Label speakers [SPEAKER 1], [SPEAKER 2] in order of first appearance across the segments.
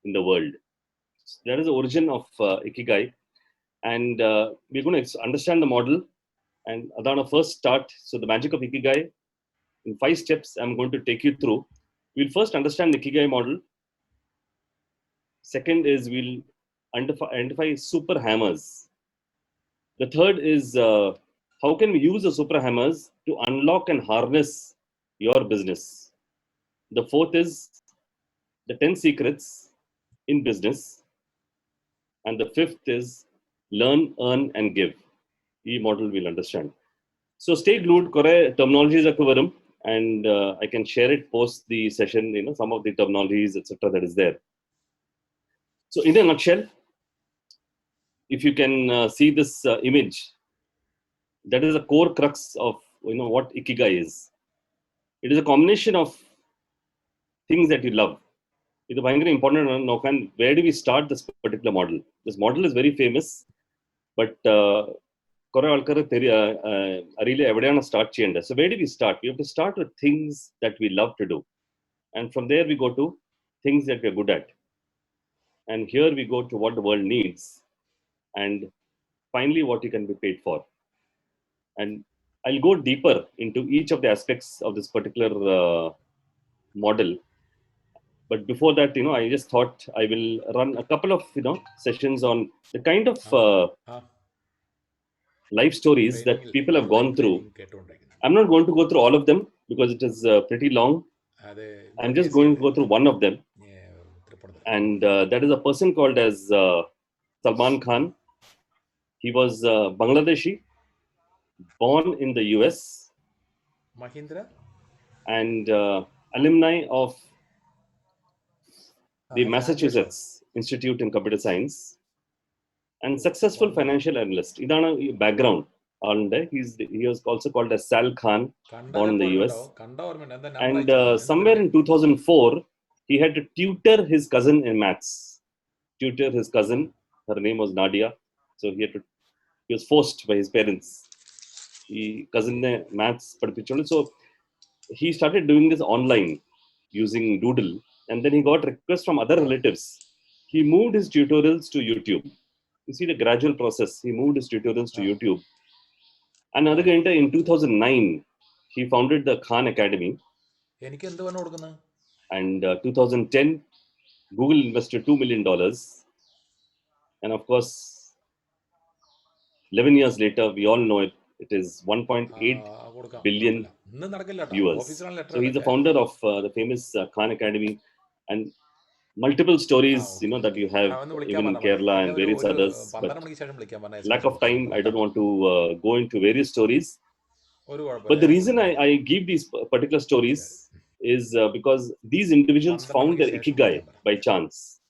[SPEAKER 1] in the world. That is the origin of ikigai, and we're going to understand the model. And Adana first start. So the magic of ikigai in 5 steps. I'm going to take you through. We'll first understand the ikigai model. Second is we'll identify super hammers. The third is how can we use the super hammers to unlock and harness your business. The fourth is the 10 secrets in business. And the fifth is learn, earn, and give. E model we'll understand. So stay glued. Kore terminologies are varum, and I can share it post the session. Some of the terminologies, etc. that is there. So in a nutshell, if you can see this image, that is a core crux of what ikigai is. It is a combination of things that you love. It's very important. Where do we start this particular model? This model is very famous, but കുറെ ആൾക്കാർ അറിയില്ല എവിടെയാണ് start ചെയ്യേണ്ടത്. So where do we start? We have to start with things that we love to do, and from there we go to things that we are good at, and here we go to what the world needs, and finally what you can be paid for. And I'll go deeper into each of the aspects of this particular model. But before that, I just thought I will run a couple of sessions on the kind of life stories that people have gone through. I'm not going to go through all of them because it is pretty long. I'm just going to go through one of them. And that is a person called as Salman Khan. He was Bangladeshi, born in the US.
[SPEAKER 2] Mahindra?
[SPEAKER 1] And alumni of the Massachusetts Institute in Computer Science. And successful financial analyst. Idana background. He was also called as Sal Khan, born in the US. And somewhere in 2004, he had to tutor his cousin in maths. Her name was Nadia. So he was forced by his parents. Cousin maths. So he started doing this online using Doodle. And then he got requests from other relatives. He moved his tutorials to YouTube. You see the gradual process. He moved his tutorials to YouTube. And in 2009, he founded the Khan Academy. And 2010, Google invested $2 million. And of course, 11 years later, we all know it. It is 1.8 billion viewers. So he's the founder of the famous Khan Academy. And multiple stories, that you have even in Kerala and various others. But lack of time, I don't want to go into various stories. But the reason I give these particular stories is because these individuals found their ikigai by chance.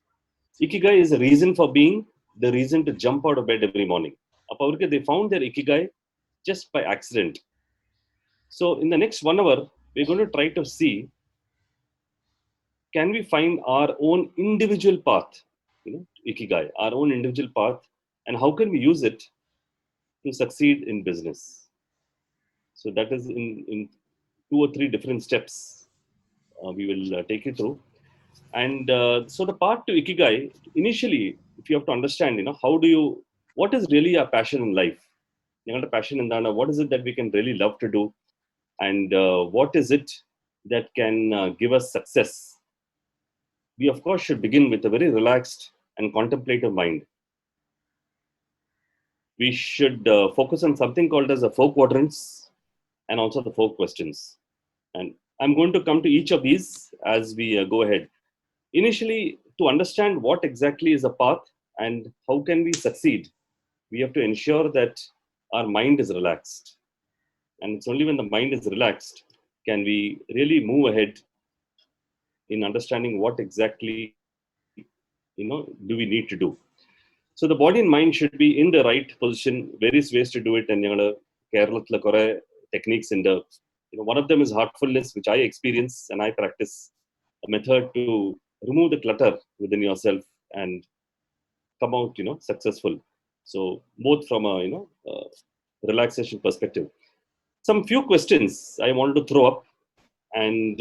[SPEAKER 1] Ikigai is a reason for being, the reason to jump out of bed every morning. They found their ikigai just by accident. So in the next 1 hour, we're going to try to see, can we find our own individual path, ikigai, our own individual path, and how can we use it to succeed in business? So that is in 2 or 3 different steps we will take you through. And so the part to ikigai, initially, if you have to understand, what is really our passion in life? What is it that we can really love to do? And what is it that can give us success? We, of course, should begin with a very relaxed and contemplative mind. We should focus on something called as the 4 quadrants and also the 4 questions. And I'm going to come to each of these as we go ahead. Initially, to understand what exactly is a path and how can we succeed, we have to ensure that our mind is relaxed. And it's only when the mind is relaxed can we really move ahead in understanding what exactly do we need to do. So the body and mind should be in the right position. Various ways to do it, and Kerala kore techniques in the one of them is heartfulness, which I experience and I practice, a method to remove the clutter within yourself and come out successful. So both from a relaxation perspective. Some few questions I wanted to throw up, and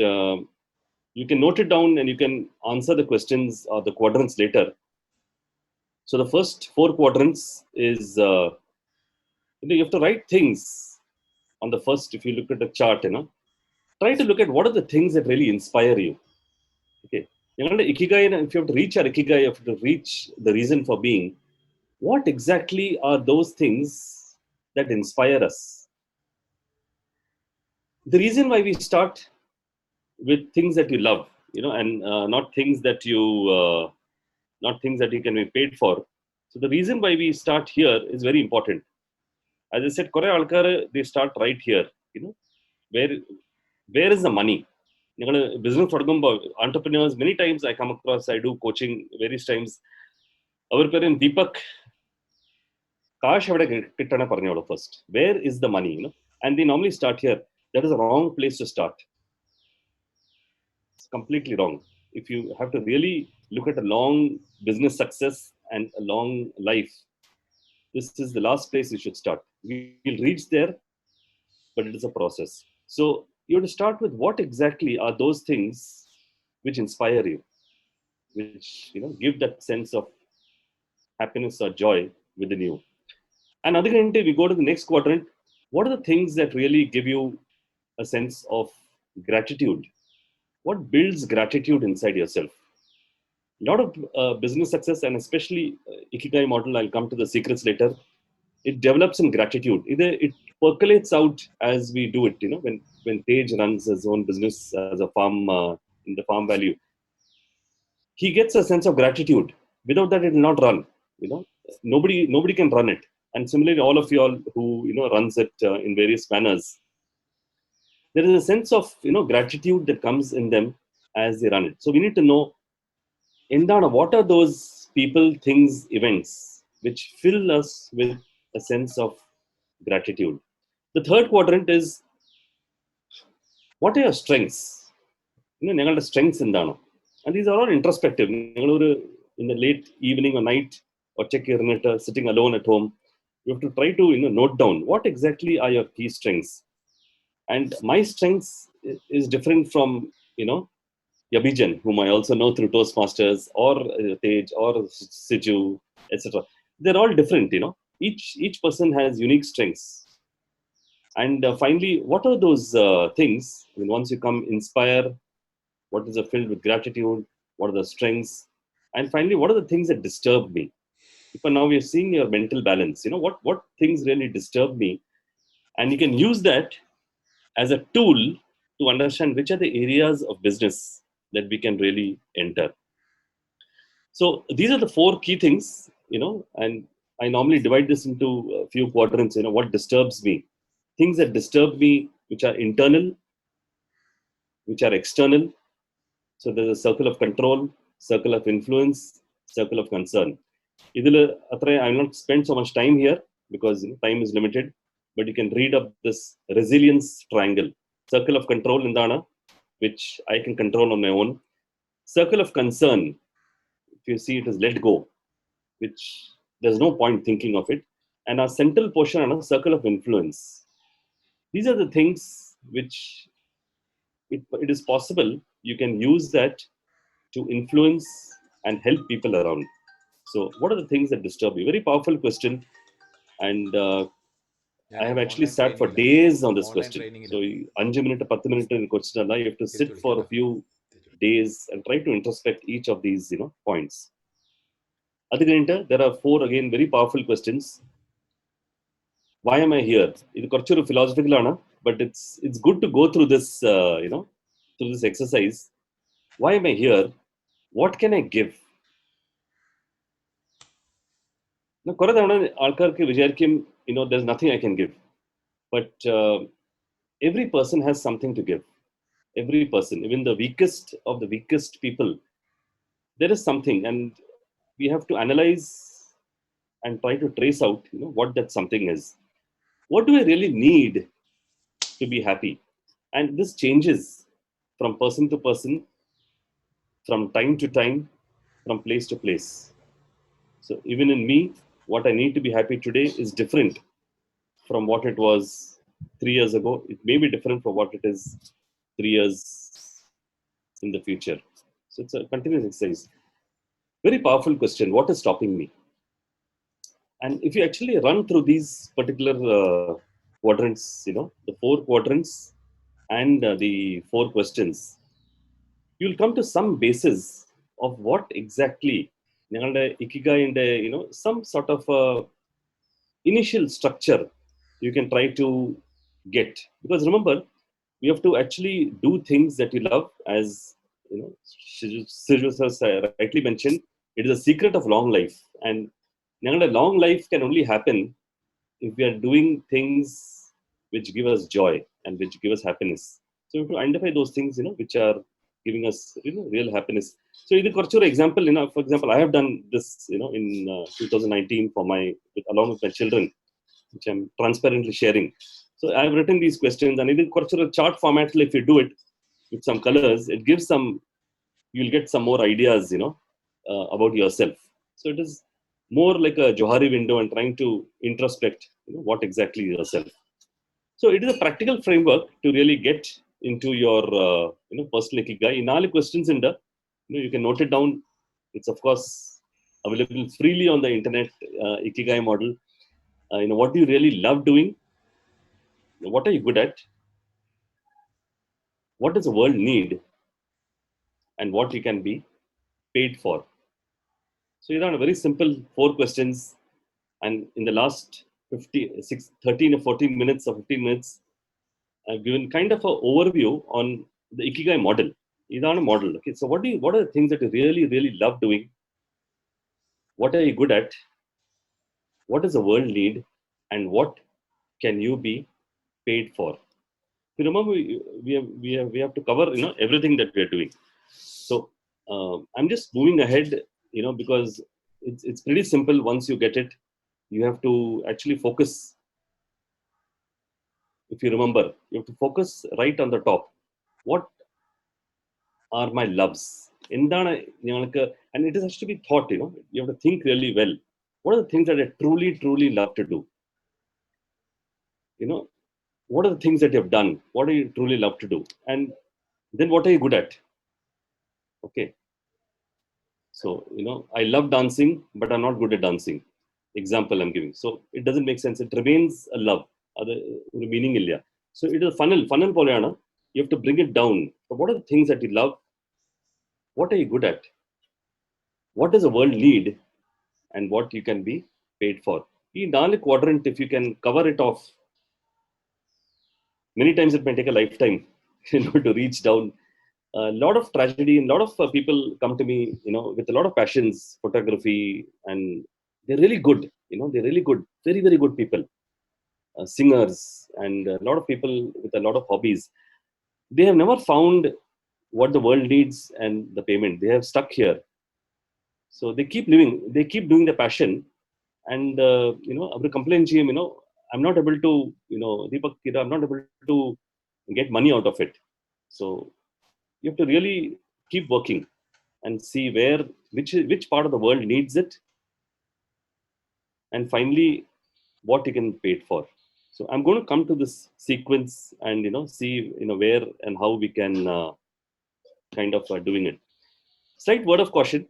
[SPEAKER 1] You can note it down and you can answer the questions or the quadrants later. So the first 4 quadrants is, you have to write things on the first. If you look at the chart, try to look at what are the things that really inspire you. Okay. Ikigai, if you have to reach our ikigai, you have to reach the reason for being. What exactly are those things that inspire us? The reason why we start with things that you love, and not things that can be paid for. So the reason why we start here is very important. As I said, Korea alkar, they start right here. Where where is the money? Business entrepreneurs, many times I come across, I do coaching various times. Our parent Deepak, cash kittana parnayolo first. Where is the money? And they normally start here. That is a wrong place to start. It's completely wrong. If you have to really look at a long business success and a long life, this is the last place you should start. We'll reach there, but it is a process. So you have to start with what exactly are those things which inspire you, which give that sense of happiness or joy within you. And again, we go to the next quadrant. What are the things that really give you a sense of gratitude? What builds gratitude inside yourself? A lot of business success, and especially ikigai model, I'll come to the secrets later, it develops in gratitude. Either it percolates out as we do it. When Tej runs his own business as a farm in the farm value, he gets a sense of gratitude. Without that, it will not run. Nobody can run it. And similarly, all of you all who runs it in various manners, there is a sense of gratitude that comes in them as they run it. So we need to know, what are those people, things, events which fill us with a sense of gratitude. The third quadrant is, what are your strengths? Your strengths endano. And these are all introspective. In the late evening or night or check your sitting alone at home, you have to try to note down what exactly are your key strengths. And my strengths is different from Yabijan, whom I also know through Toastmasters, or Tej, or Siju, etc. They're all different. Each person has unique strengths. And finally, what are those things? Once you come inspire, what is filled with gratitude? What are the strengths? And finally, what are the things that disturb me? But now we are seeing your mental balance. What things really disturb me, and you can use that as a tool to understand which are the areas of business that we can really enter. So these are the 4 key things, and I normally divide this into a few quadrants. What disturbs me? Things that disturb me, which are internal, which are external. So there's a circle of control, circle of influence, circle of concern. I will not spend so much time here because time is limited, but you can read up this resilience triangle. Circle of control in Dana, which I can control on my own. Circle of concern, if you see it is let go, which there's no point thinking of it. And our central portion on a circle of influence. These are the things which it is possible you can use that to influence and help people around. So what are the things that disturb you? Very powerful question. And I have actually sat for days on this question. So 5 minutes, 10 minutes in question, you have to sit for a few days and try to introspect each of these points. There are 4 again very powerful questions. Why am I here? It's a philosophical, but it's good to go through this, through this exercise. Why am I here? What can I give? Now, there's nothing I can give, but every person has something to give. Every person, even the weakest of the weakest people, there is something, and we have to analyze and try to trace out, what that something is. What do I really need to be happy? And this changes from person to person, from time to time, from place to place. So even in me, what I need to be happy today is different from what it was 3 years ago. It may be different from what it is 3 years in the future? So it's a continuous exercise. Very powerful question. What is stopping me? And if you actually run through these particular quadrants, the 4 quadrants and the 4 questions, you'll come to some basis of what exactly ഞങ്ങളുടെ ഇക്കിഗായിന്റെ some sort of initial structure you can try to get. Because remember, you have to actually do things that you love. As Siju has rightly mentioned, it is a secret of long life. And ഞങ്ങളുടെ long life can only happen if we are doing things which give us joy and which give us happiness. So we have to identify those things, which are giving us, real happiness. So either for example, for example, I have done this, in 2019 along with my children, which I'm transparently sharing. So I've written these questions, and either a chart format, if you do it with some colors, it gives you'll get some more ideas, about yourself. So it is more like a Johari window and trying to introspect, what exactly yourself. So it is a practical framework to really get into your, personal ikigai. In all questions in the, you can note it down. It's of course available freely on the internet. Ikigai model. What do you really love doing? What are you good at? What does the world need? And what you can be paid for? So these are very simple 4 questions. And in the last 13 or 14 minutes or 15 minutes, I've given kind of an overview on the ikigai model. This is a model. Okay, so what are the things that you really, really love doing? What are you good at? What does the world need? And what can you be paid for? You remember, we have to cover, everything that we are doing. So I'm just moving ahead, because it's pretty simple. Once you get it, you have to actually focus. If you remember, you have to focus right on the top. What are my loves? എന്താണ് ഞങ്ങൾക്ക്, and it has to be thought, you have to think really well. What are the things that I truly, truly love to do? What are the things that you have done? What do you truly love to do? And then what are you good at? Okay. So, I love dancing, but I'm not good at dancing. Example I'm giving. So it doesn't make sense. It remains a love. Other meaning illa. So it is a funnel poleana. You have to bring it down. So what are the things that you love? What are you good at? What does the world need? And what you can be paid for? In the quadrant, if you can cover it off, many times it may take a lifetime, to reach down. A lot of tragedy, and a lot of people come to me, with a lot of passions, photography, and they're really good. They're really good, very, very good people, singers, and a lot of people with a lot of hobbies. They have never found what the world needs and the payment. They have stuck here. So they keep living, they keep doing the passion, and our complaint him, I'm not able to, Deepak, I'm not able to get money out of it. So you have to really keep working and see which part of the world needs it, and finally what you can pay it for. So I'm going to come to this sequence and see where and how we can kind of doing it. Slight word of caution.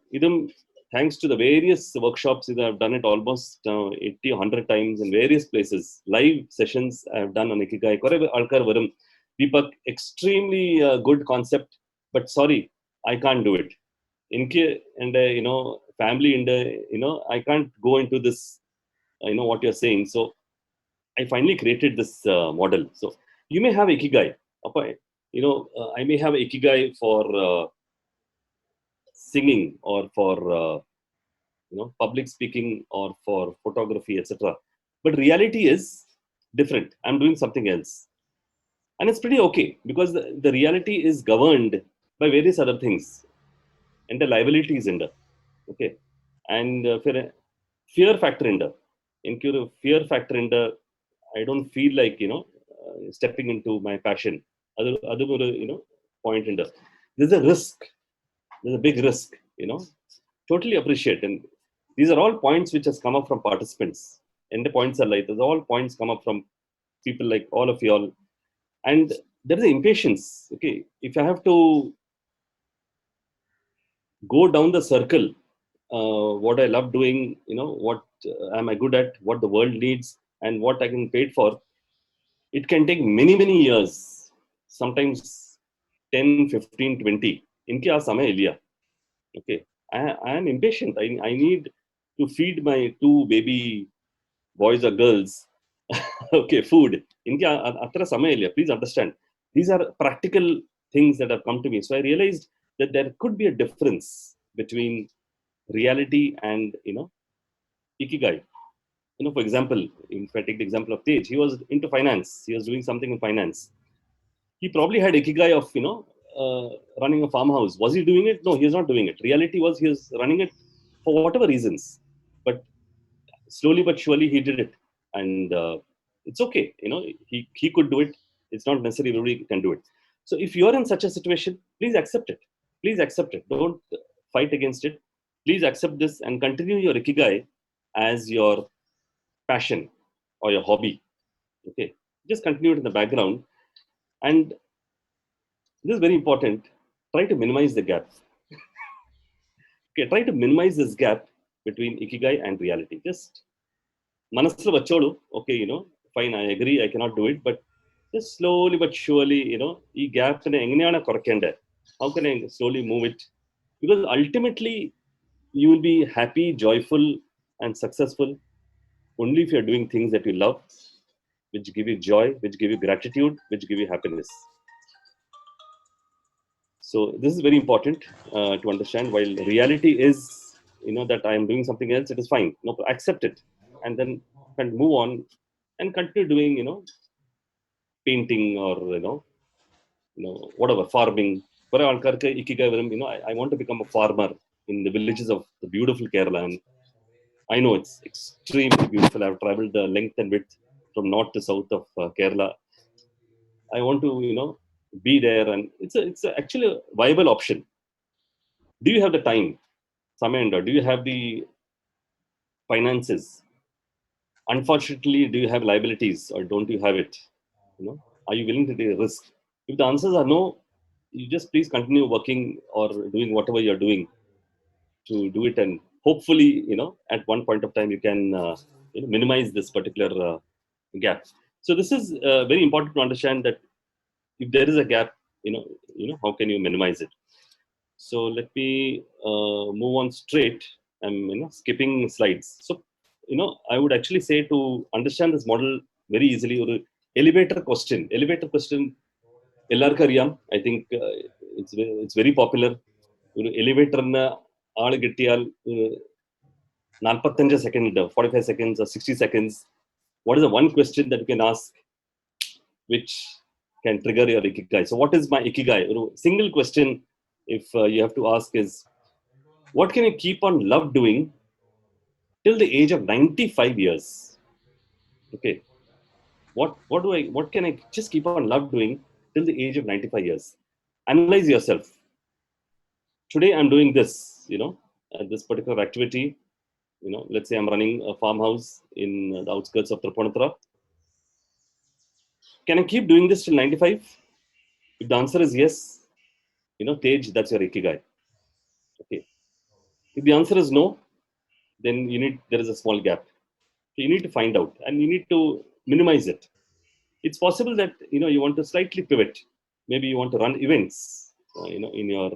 [SPEAKER 1] Thanks to the various workshops, I've done it almost 80 or 100 times in various places. Live sessions I've done on Ikigai. Deepak, extremely good concept, but sorry, I can't do it. And family, and I can't go into this, what you're saying. So I finally created this model. So you may have Ikigai. I may have Ikigai for singing, or for public speaking, or for photography, etc. But reality is different. I'm doing something else, and it's pretty okay, because the reality is governed by various other things, and the liabilities in the okay, and fear factor in the incur fear factor in the, I don't feel like stepping into my passion. Other point in the, there's a risk. There's a big risk. Totally appreciate. And these are all points which has come up from participants. And the points are like, there's all points come up from people like all of you all. And there is an impatience. Okay, if I have to go down the circle. What I love doing, what am I good at, what the world needs, and what I can pay it for. It can take many, many years, sometimes 10, 15, 20. इनके आ समय लिया. Okay, I am impatient. I need to feed my two baby boys or girls. Okay, food. इनके अत्र समय लिया. Please understand. These are practical things that have come to me. So I realized that there could be a difference between reality and ikigai. For example, if I take the example of Tej, he was into finance. He was doing something in finance. He probably had ikigai of running a farmhouse. Was he doing it? No, he was not doing it. Reality was he was running it for whatever reasons, but slowly but surely he did it, and it's okay. He could do it. It's not necessary everybody can do it. So if you are in such a situation, please accept it. Please accept it. Don't fight against it. Please accept this and continue your ikigai as your passion or your hobby. Okay, just continue it in the background, and this is very important. Try to minimize the gap. Okay, try to minimize this gap between ikigai and reality. Just manasla vachodu. Okay, fine. I agree. I cannot do it, but just slowly but surely, ee gap ne enganeyana korakkende. How can I slowly move it? Because ultimately, you will be happy, joyful, and successful only if you are doing things that you love, which give you joy, which give you gratitude, which give you happiness. So this is very important to understand. While reality is, that I am doing something else, it is fine. No, accept it, and then can move on and continue doing, painting or whatever farming. For ആൾക്കാർക്ക് ikigai വരും, I want to become a farmer in the villages of the beautiful Kerala, and I know it's extremely beautiful. I've traveled the length and width from north to south of Kerala. I want to, be there, and actually a viable option. Do you have the time, Samanda? Do you have the finances? Unfortunately, do you have liabilities or don't you have it? Are you willing to take a risk? If the answers are no, you just please continue working or doing whatever you're doing to do it, and hopefully, at one point of time you can minimize this particular gap. So this is very important to understand that if there is a gap, how can you minimize it? So let me move on straight. I'm skipping slides. So I would actually say to understand this model very easily. Or elevator question. Elevator question. Ellarku ariyam. I think it's very popular. Elevator na ആള് കിട്ടിയാൽ 45 seconds, 45 seconds or 60 seconds. What is the one question that you can ask which can trigger your ikigai? So what is my ikigai? Single question if you have to ask is, what can I keep on love doing till the age of 95 years? Okay, what can I just keep on love doing till the age of 95 years? Analyze yourself. Today I'm doing this, this particular activity. Let's say I'm running a farmhouse in the outskirts of Tripunithura. Can I keep doing this till 95? If the answer is yes, Tej, that's your ikigai. Okay. If the answer is no, then there is a small gap. So you need to find out and you need to minimize it. It's possible that you want to slightly pivot. Maybe you want to run events, in your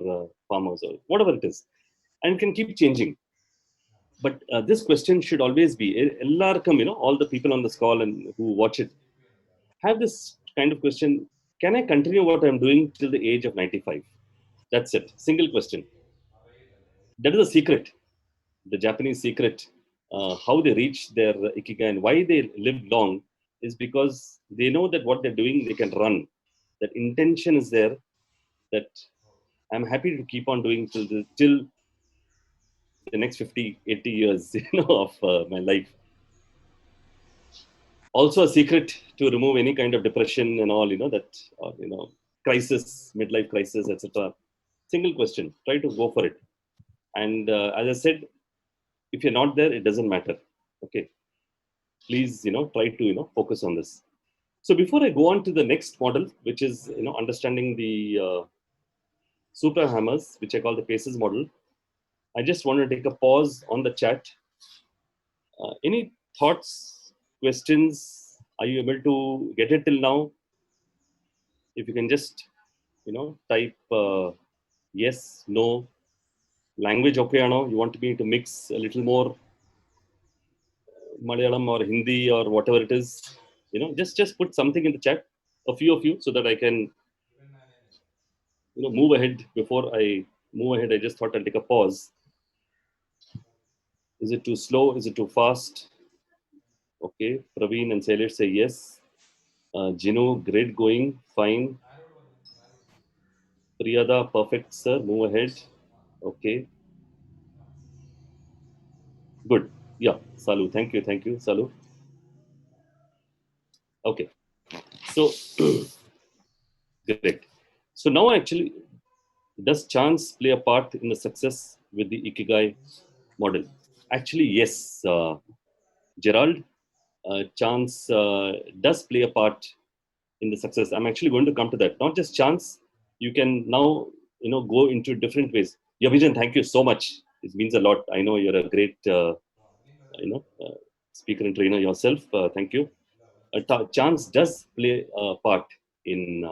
[SPEAKER 1] farmhouse or whatever it is, and it can keep changing. But this question should always be, all the people on this call and who watch it have this kind of question: can I continue what I'm doing till the age of 95? That's it. Single question. That is a secret. The Japanese secret, how they reach their ikigai and why they live long, is because they know that what they're doing, they can run. That intention is there. That I'm happy to keep on doing till the next 50, 80 years, of my life. Also, a secret to remove any kind of depression and all, that crisis, midlife crisis, etc. Single question. Try to go for it. And as I said, if you're not there, it doesn't matter. Okay, please try to focus on this. So before I go on to the next model, which is understanding the super hammers, which I call the paces model, I just want to take a pause on the chat. Any thoughts, questions? Are you able to get it till now? If you can just, type yes, no, language okay, ano? You want me to mix a little more Malayalam or Hindi or whatever it is? Just put something in the chat, a few of you, so that I can, move ahead. Before I move ahead, I just thought I'll take a pause. Is it too slow? Is it too fast? Okay, Praveen and Sailesh say yes. Jinu, great going, fine. Priyada, perfect, sir. Move ahead. Okay, good. Yeah, Salu, thank you, Salu. Okay, so great. So now actually, does chance play a part in the success with the ikigai model? Actually, yes, Gerald. Chance does play a part in the success. I'm actually going to come to that. Not just chance. You can now, go into different ways. Yavijan, thank you so much. It means a lot. I know you're a great, speaker and trainer yourself. Thank you. Chance does play a part in,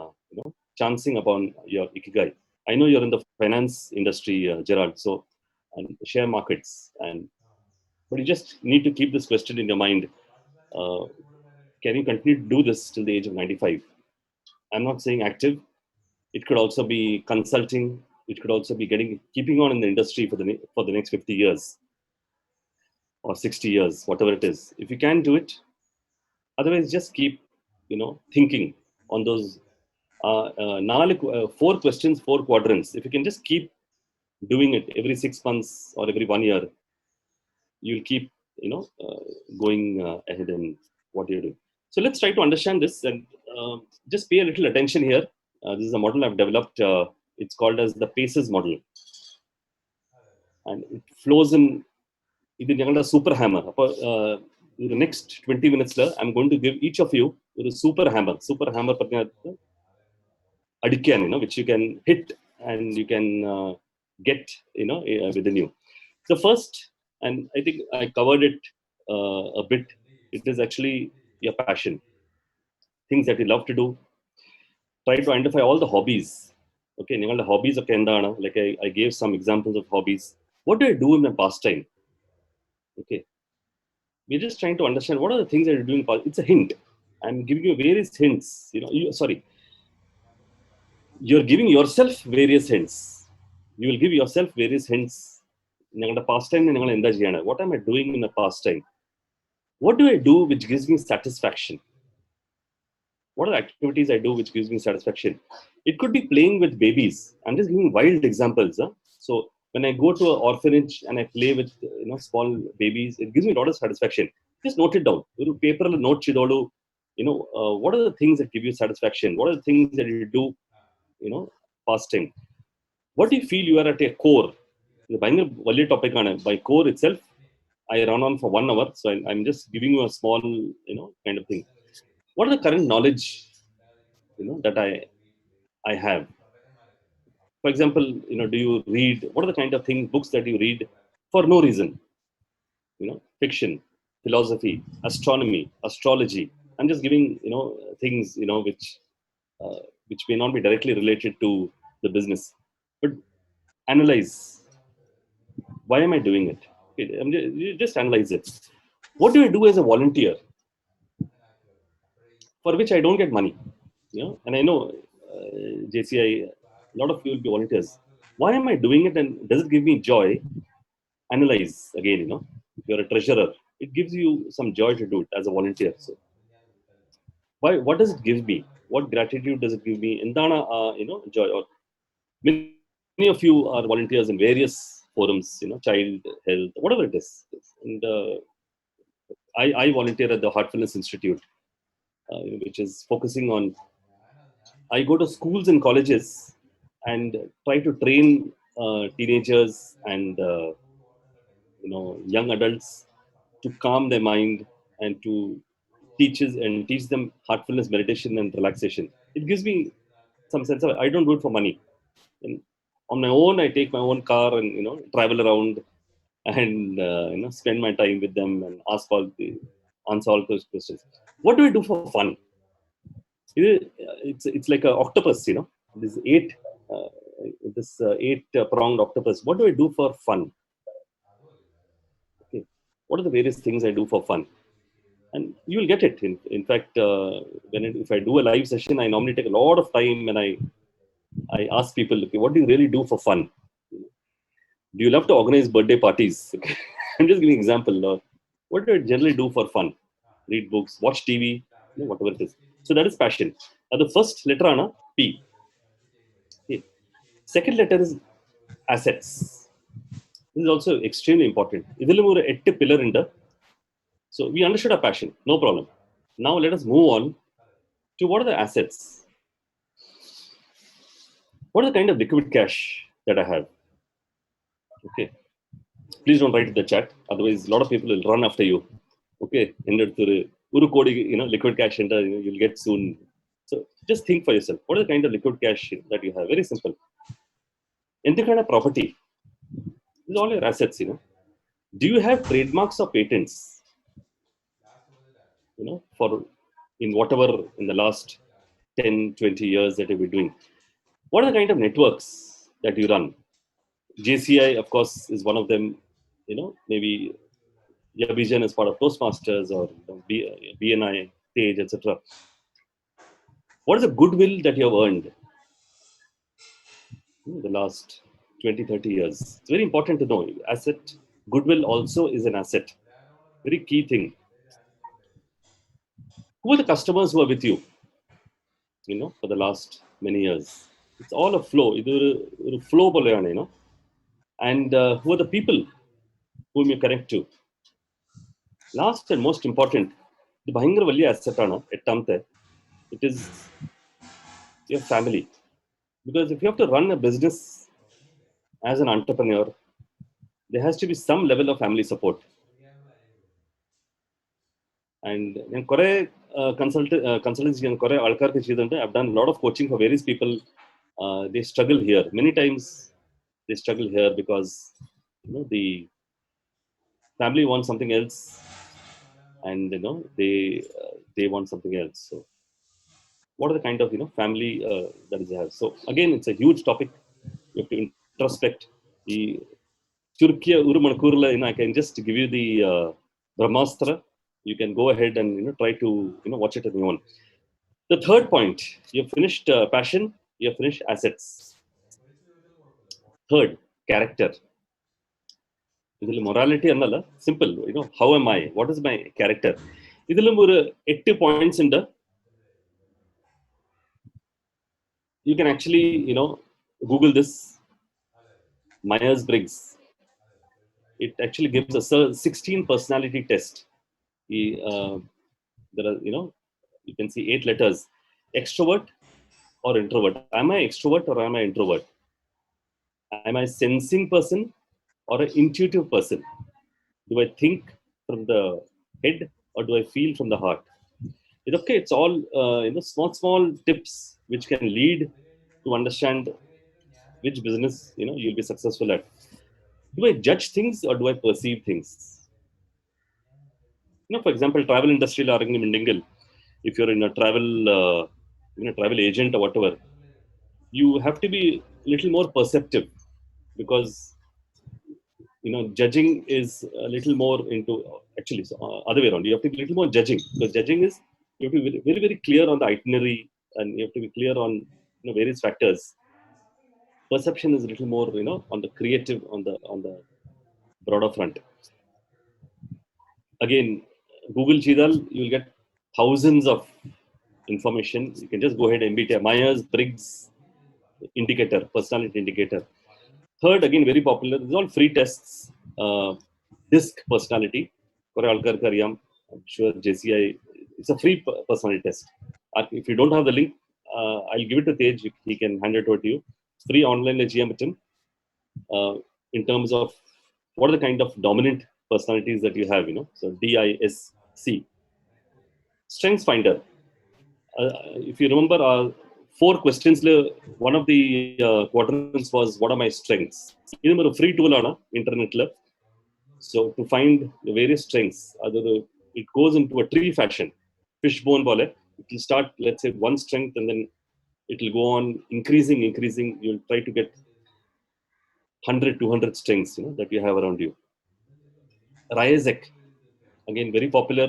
[SPEAKER 1] chancing upon your ikigai. I know you're in the finance industry, Gerald. So, and share markets, but you just need to keep this question in your mind. Uh, can you continue to do this till the age of 95? I'm not saying active. It could also be consulting. It could also be keeping on in the industry for the next 50 years or 60 years, whatever it is. If you can do it, otherwise just keep, thinking on those 4 questions, 4 quadrants. If you can just keep doing it every 6 months or every 1 year, you'll keep, going ahead in what you're doing. So let's try to understand this and just pay a little attention here. This is a model I've developed. It's called as the PACES model, and it flows in. ഇത് ഞങ്ങളുടെ super hammer. അപ്പോൾ ഒരു next 20 minutes I am going to give each of you ഒരു super hammer പറഞ്ഞാൽ അടിക്കാൻ, which you can hit and you can get, within you. The first, and I think I covered it a bit, it is actually your passion, things that you love to do. Try to identify all the hobbies. Okay, നിങ്ങളുടെ hobbies ഒക്കെ എന്താണ്? Like I gave some examples of hobbies. What do I do in my pastime? Okay, we're just trying to understand what are the things that you're doing. It's a hint. I'm giving you various hints. You're giving yourself various hints. You will give yourself various hints. ഞങ്ങളുടെ pastime നിങ്ങൾ എന്താ ചെയ്യണം? What am I doing in the pastime? What do I do which gives me satisfaction? What are the activities I do which gives me satisfaction? It could be playing with babies. I'm just giving wild examples. So when I go to an orphanage and I play with small babies, it gives me a lot of satisfaction. Just note it down. ഒരു പേപ്പറിൽ not ചെയ്തോളൂ. What are the things that give you satisfaction? What are the things that you do, pastime? What do you feel you are at a core? ഇത് ഭയങ്കര വലിയ ടോപ്പിക്കാണ്. By core itself, I run on for 1 hour. So I'm just giving you a small, kind of thing. What are the current knowledge, that I have? For example, do you read? What are the kind of books that you read for no reason? Fiction, philosophy, astronomy, astrology. I'm just giving, things, which may not be directly related to the business, but analyze. Why am I doing it? Okay, you just analyze it. What do I do as a volunteer for which I don't get money? And I know, JCI, a lot of you will be volunteers. Why am I doing it, and does it give me joy? Analyze again. If you're a treasurer, it gives you some joy to do it as a volunteer. So why? What does it give me? What gratitude does it give me? Indana, joy. Or many of you are volunteers in various forums, child health, whatever it is. And I volunteer at the Heartfulness Institute, which is focusing on. I go to schools and colleges and try to train teenagers and young adults to calm their mind and to teach them heartfulness, meditation, and relaxation. It gives me some sense of, I don't do it for money. And On my own, I take my own car and travel around and spend my time with them and answer all those questions. What do I do for fun? It's like an octopus, this uh, eight pronged octopus. What do I do for fun? Okay, what are the various things I do for fun? And you will get it. In fact, if I do a live session, I normally take a lot of time and I ask people, okay, what do you really do for fun? Do you love to organize birthday parties? I'm just giving an example. What do I generally do for fun? Read books, watch TV, whatever it is. So that is passion. The first letter ana P. Okay. Second letter is assets. This is also extremely important. ഇതിലും ഒരു 8 pillar ഉണ്ട്. So we understood our passion, no problem. Now let us move on to what are the assets. What is the kind of liquid cash that I have? Okay. Please don't write in the chat. Otherwise, a lot of people will run after you. Okay. Uru kodi, liquid cash you'll get soon. So just think for yourself. What is the kind of liquid cash that you have? Very simple. Any kind of property. These are all your assets. Do you have trademarks or patents? For in whatever in the last 10, 20 years that you've been doing. What are the kind of networks that you run? JCI, of course, is one of them. Maybe Yabijan is part of Toastmasters or BNI, Tej, etc. What is the goodwill that you have earned in the last 20, 30 years? It's very important to know. Asset, goodwill also is an asset. Very key thing. Who are the customers who are with you, for the last many years? It's all a flow. It's a flow, and who are the people whom you connect to? Last and most important, the ഭയങ്കര വലിയ asset ആണ് എട്ടാമത്തെ. It is your family. Because if you have to run a business as an entrepreneur, there has to be some level of family support. And ഞാൻ കുറെ consultancy ഞാൻ കുറെ ആൾക്കാർക്ക് ചെയ്തിട്ടുണ്ട്. I've done a lot of coaching for various people. They struggle here. Many times they struggle here because the family wants something else, and they want something else. So what are the kind of family that is have? So again, it's a huge topic. You have to introspect. The Turkey Urumankurla, I can just give you the Brahmastra. You can go ahead and try to watch it on your own. The third point, you have finished passion, you have finished assets. Third, character. Morality annala simple. How am I? What is my character? Idilum oru 8 points in the. You can actually Google this. Myers-Briggs. It actually gives us a 16 personality test. There are you can see 8 letters. Extrovert or introvert? Am I extrovert or am I introvert? Am I a sensing person or an intuitive person? Do I think from the head or do I feel from the heart? It's all small tips which can lead to understand which business you'll be successful at. Do I judge things or do I perceive things? For example, travel industry if you're in a travel agent or whatever, you have to be a little more perceptive, because judging is a little more into, actually, so, other way around. You have to be a little more judging, because judging is you have to be very, very clear on the itinerary, and you have to be clear on various factors. Perception is a little more on the creative, on the broader front. Again, Google Chidal, you'll get thousands of information. You can just go ahead and MBTI, Myers-Briggs indicator, personality indicator. Third, again, very popular. These are all free tests. DISC personality. I'm sure JCI. It's a free personality test. If you don't have the link, I'll give it to Tej. He can hand it over to you. It's free online GM in terms of what are the kind of dominant personalities that you have. So DISC. Strengths Finder. If you remember our 4 questions. One of the quadrants was, what are my strengths? This is a free tool on internet. So to find the various strengths, it goes into a tree fashion, fishbone ball. It will start, let's say, one strength, and then it will go on increasing. You'll try to get 100, 200 strengths, that you have around you. Ryazek, again, very popular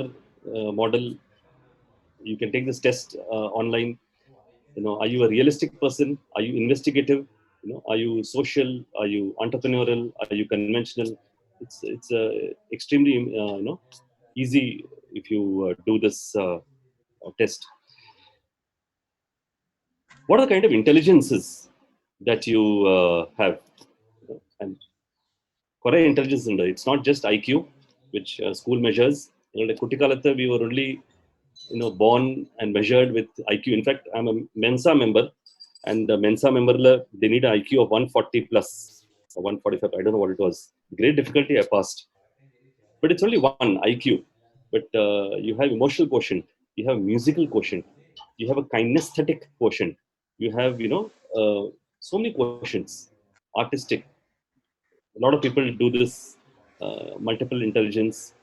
[SPEAKER 1] model. You can take this test online. Are you a realistic person? Are you investigative? Are you social? Are you entrepreneurial? Are you conventional? It's extremely easy if you do this test. What are the kind of intelligences that you have? And Korea intelligence in it's not just IQ, which school measures. Like Kutikalatha, we were only born and measured with IQ. In fact, I'm a Mensa member, and the Mensa member, they need an IQ of 140 plus, or 145. I don't know what it was. Great difficulty, I passed. But it's only one IQ. But you have emotional quotient, you have musical quotient, you have a kinesthetic quotient, you have so many quotients, artistic. A lot of people do this multiple intelligence.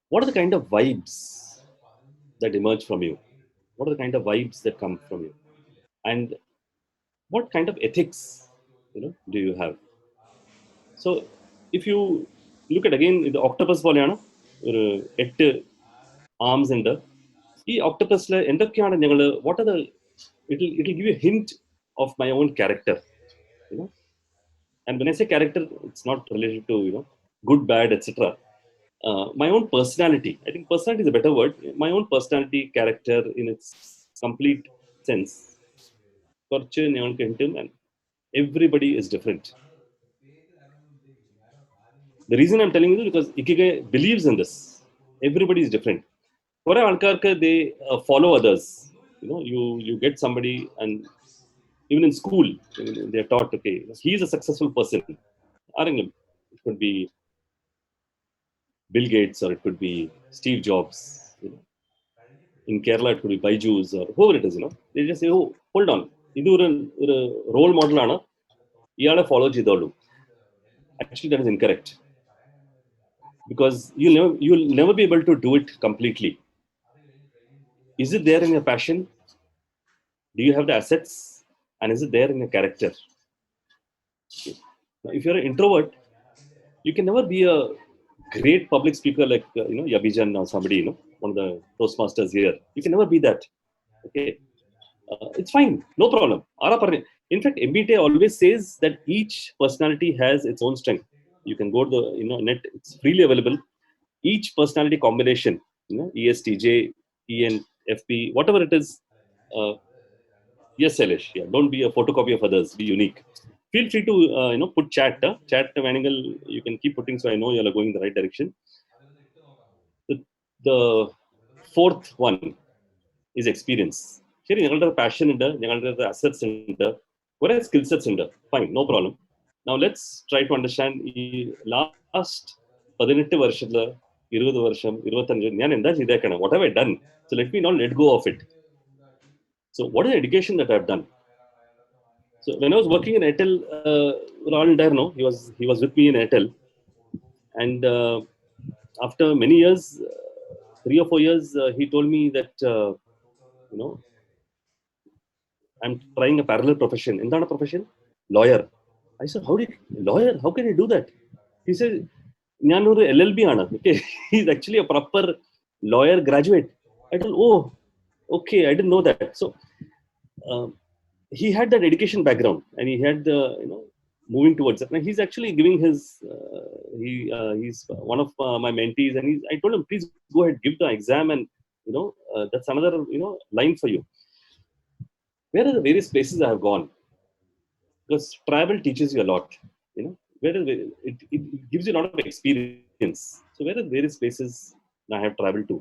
[SPEAKER 1] What are the kind of vibes that emerge from you? What are the kind of vibes that come from you? And what kind of ethics do you have? So if you look at again the octopus പോലെയാണ് ഒരു 8 arms ഉണ്ട്. ഈ octopusല് എന്തൊക്കെയാണ് ഞങ്ങൾ, what are the, it'll give you a hint of my own character, you know and when I say character, it's not related to good, bad, etc. My own personality, I think personality is a better word. My own personality, character in its complete sense, കുറച്ച് ഞങ്ങൾക്ക് കിട്ടും. And everybody is different. The reason I'm telling you this is because ikigai believes in this. Everybody is different. കുറെ ആൾക്കാർക്ക് they follow others. You get somebody, and even in school they're taught, okay, he is a successful person. ആരെങ്കിലും, it could be Bill Gates, or it could be Steve Jobs. In Kerala, it could be Byju's, or whoever it is. They just say, oh, hold on, ഇത് ഒരു role model ആണ്, ഇയാളെ follow ചെയ്തോളൂ. Actually, that is incorrect, because you'll never be able to do it completely. Is it there in your passion? Do you have the assets? And is it there in your character? If you're an introvert, you can never be a great public speaker like Yabijan or somebody, one of the Toastmasters here. You can never be that. Okay, it's fine, no problem. In fact, MBT always says that each personality has its own strength. You can go to the net; it's freely available. Each personality combination, ESTJ, ENFP, whatever it is. Yes, Salish. Yeah, don't be a photocopy of others. Be unique. Feel free to put chat. Chat angle. You can keep putting, so I know you're going in the right direction. The fourth one is experience. Here, you have passion in there, you have assets in there, what are skill sets in there? Fine, no problem. Now let's try to understand. Last 18 വർഷത്തില് 20 വർഷം 25 ഞാൻ എന്താ ചെയ്തേക്കണം? What have I done? So let me not let go of it. So what is the education that I've done? So when I was working in Airtel, he was with me in Airtel, and after many years, 3 or 4 years, he told me that you know I'm trying a parallel profession. Endana profession? Lawyer. I said, lawyer? How can you do that? He said, Nyanuru LLB ana. Okay, he's actually a proper lawyer graduate. I told, oh, okay, I didn't know that. So he had that education background, and he had the moving towards it. And he's actually giving his he's one of my mentees, and I told him, please go ahead, give the exam, and that's another line for you. Where are the various places I have gone? Because travel teaches you a lot. It gives you a lot of experience. So where are the various places I have traveled to?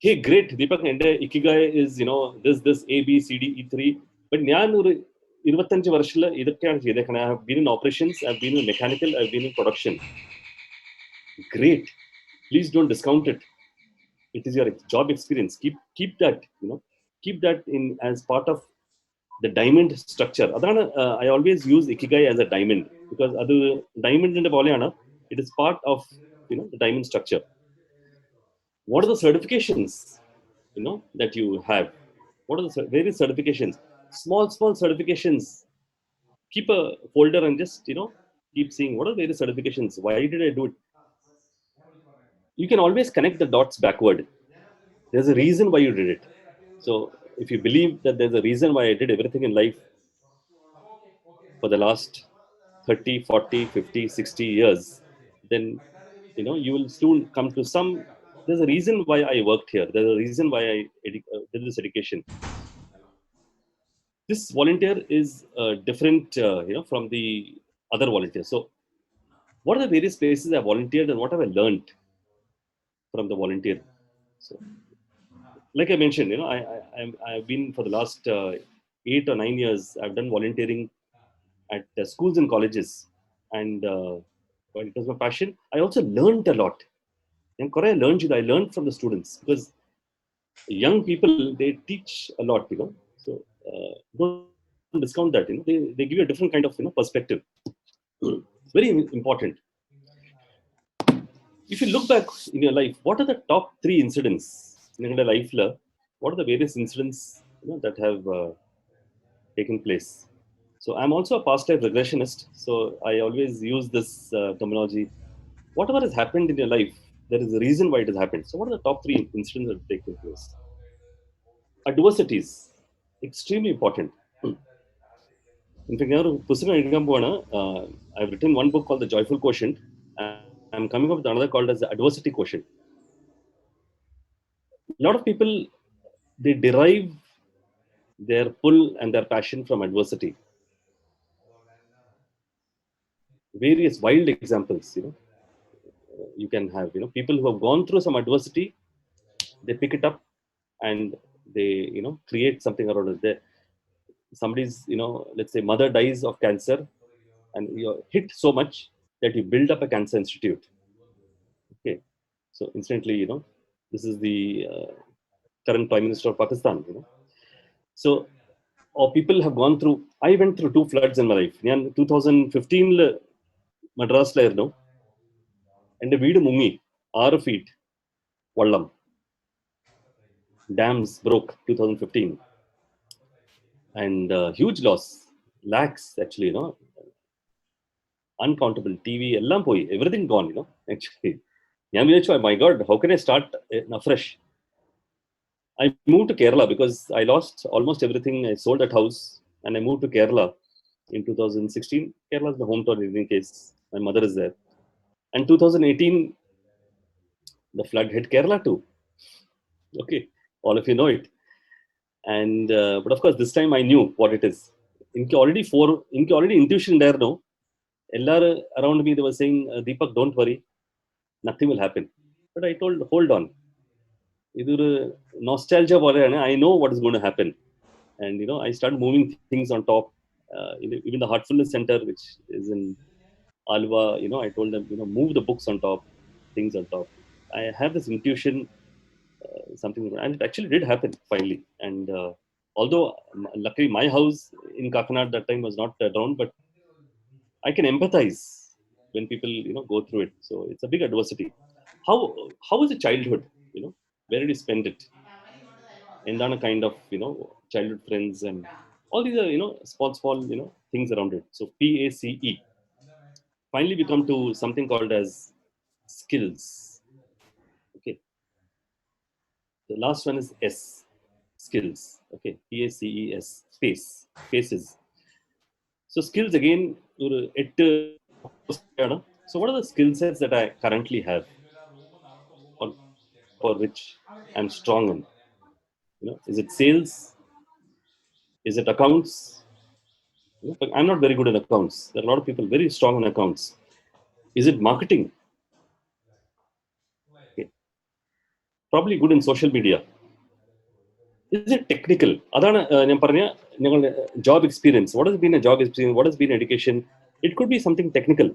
[SPEAKER 1] Hey, great, Deepak, and ikigai is this A B C D E3. But ഞാൻ ഒരു 25 വർഷത്തില് ഇതൊക്കെയാണ് ചെയ്തേക്കുന്നത്. I have been in operations, I've been in mechanical, I've been in production. Great. Please don't discount it. It is your job experience. Keep that, keep that in as part of the diamond structure. I always use ikigai as a diamond because diamond in the it is part of the diamond structure. What are the certifications that you have? What are the various certifications? Small certifications. Keep a folder and just keep seeing what are the various certifications. Why did I do it? You can always connect the dots backward. There's a reason why you did it. So if you believe that there's a reason why I did everything in life for the last 30, 40, 50, 60 years, then you will soon come to some. There's a reason why I worked here. There's a reason why I did this education. This volunteer is different, from the other volunteers. So, what are the various places I volunteered and what have I learned from the volunteer? So, like I mentioned, I've been for the last 8 or 9 years. I've done volunteering at schools and colleges, and well, it was my passion. I also learned a lot. In Korea, I learned from the students because young people they teach a lot. So don't discount that. They give you a different kind of perspective. It's very important. If you look back in your life, what are the top 3 incidents in your life? What are the various incidents that have taken place? So I'm also a past life regressionist. So I always use this terminology. Whatever has happened in your life, there is a reason why it has happened. So what are the top 3 incidents that have taken place? Adversities, extremely important. In fact, I've written one book called The Joyful Quotient. I'm coming up with another called as the Adversity Quotient. A lot of people, they derive their pull and their passion from adversity. Various wild examples, you can have, people who have gone through some adversity, they pick it up and they, create something around it. Somebody's, let's say mother dies of cancer and you're hit so much that you build up a cancer institute. Okay. So instantly, this is the current Prime Minister of Pakistan, So, or people have gone through, I went through 2 floods in my life. 2015 Madras layer, and the വീട് മുങ്ങി 6 feet വെള്ളം. Dams broke 2015 and huge loss, lakhs actually, uncountable. TV എല്ലാം പോയി, everything gone, actually. ഞാൻ വിചാരിച്ചു, my God, how can I start afresh? I moved to Kerala because I lost almost everything. I sold that house and I moved to Kerala in 2016. Kerala is the hometown in any case. My mother is there. And 2018, the flood hit Kerala too. Okay, all of you know it. And but of course, this time I knew what it is. Inke already intuition there, no. All around me they were saying, Deepak, don't worry, nothing will happen. But I told, hold on. Idur nostalgia, I know what is going to happen. And I started moving things on top. Even the Heartfulness Center, which is in Alva, I told them, move the books on top, things on top. I have this intuition, something, and it actually did happen finally. And although luckily my house in Kakinad that time was not down, but I can empathize when people go through it. So it's a big adversity. How was your childhood? Where did you spend it? And a kind of childhood friends and all these are small things around it. So PACE. Finally, we come to something called as skills. Okay, the last one is S, skills. Okay, PACES, spaces. So skills again. So what are the skill sets that I currently have, or for which I'm strong in? Is it sales? Is it accounts? But I'm not very good in accounts. There are a lot of people very strong in accounts. Is it marketing? Okay. Probably good in social media. Is it technical? Job experience. What has been a job experience? What has been education? It could be something technical.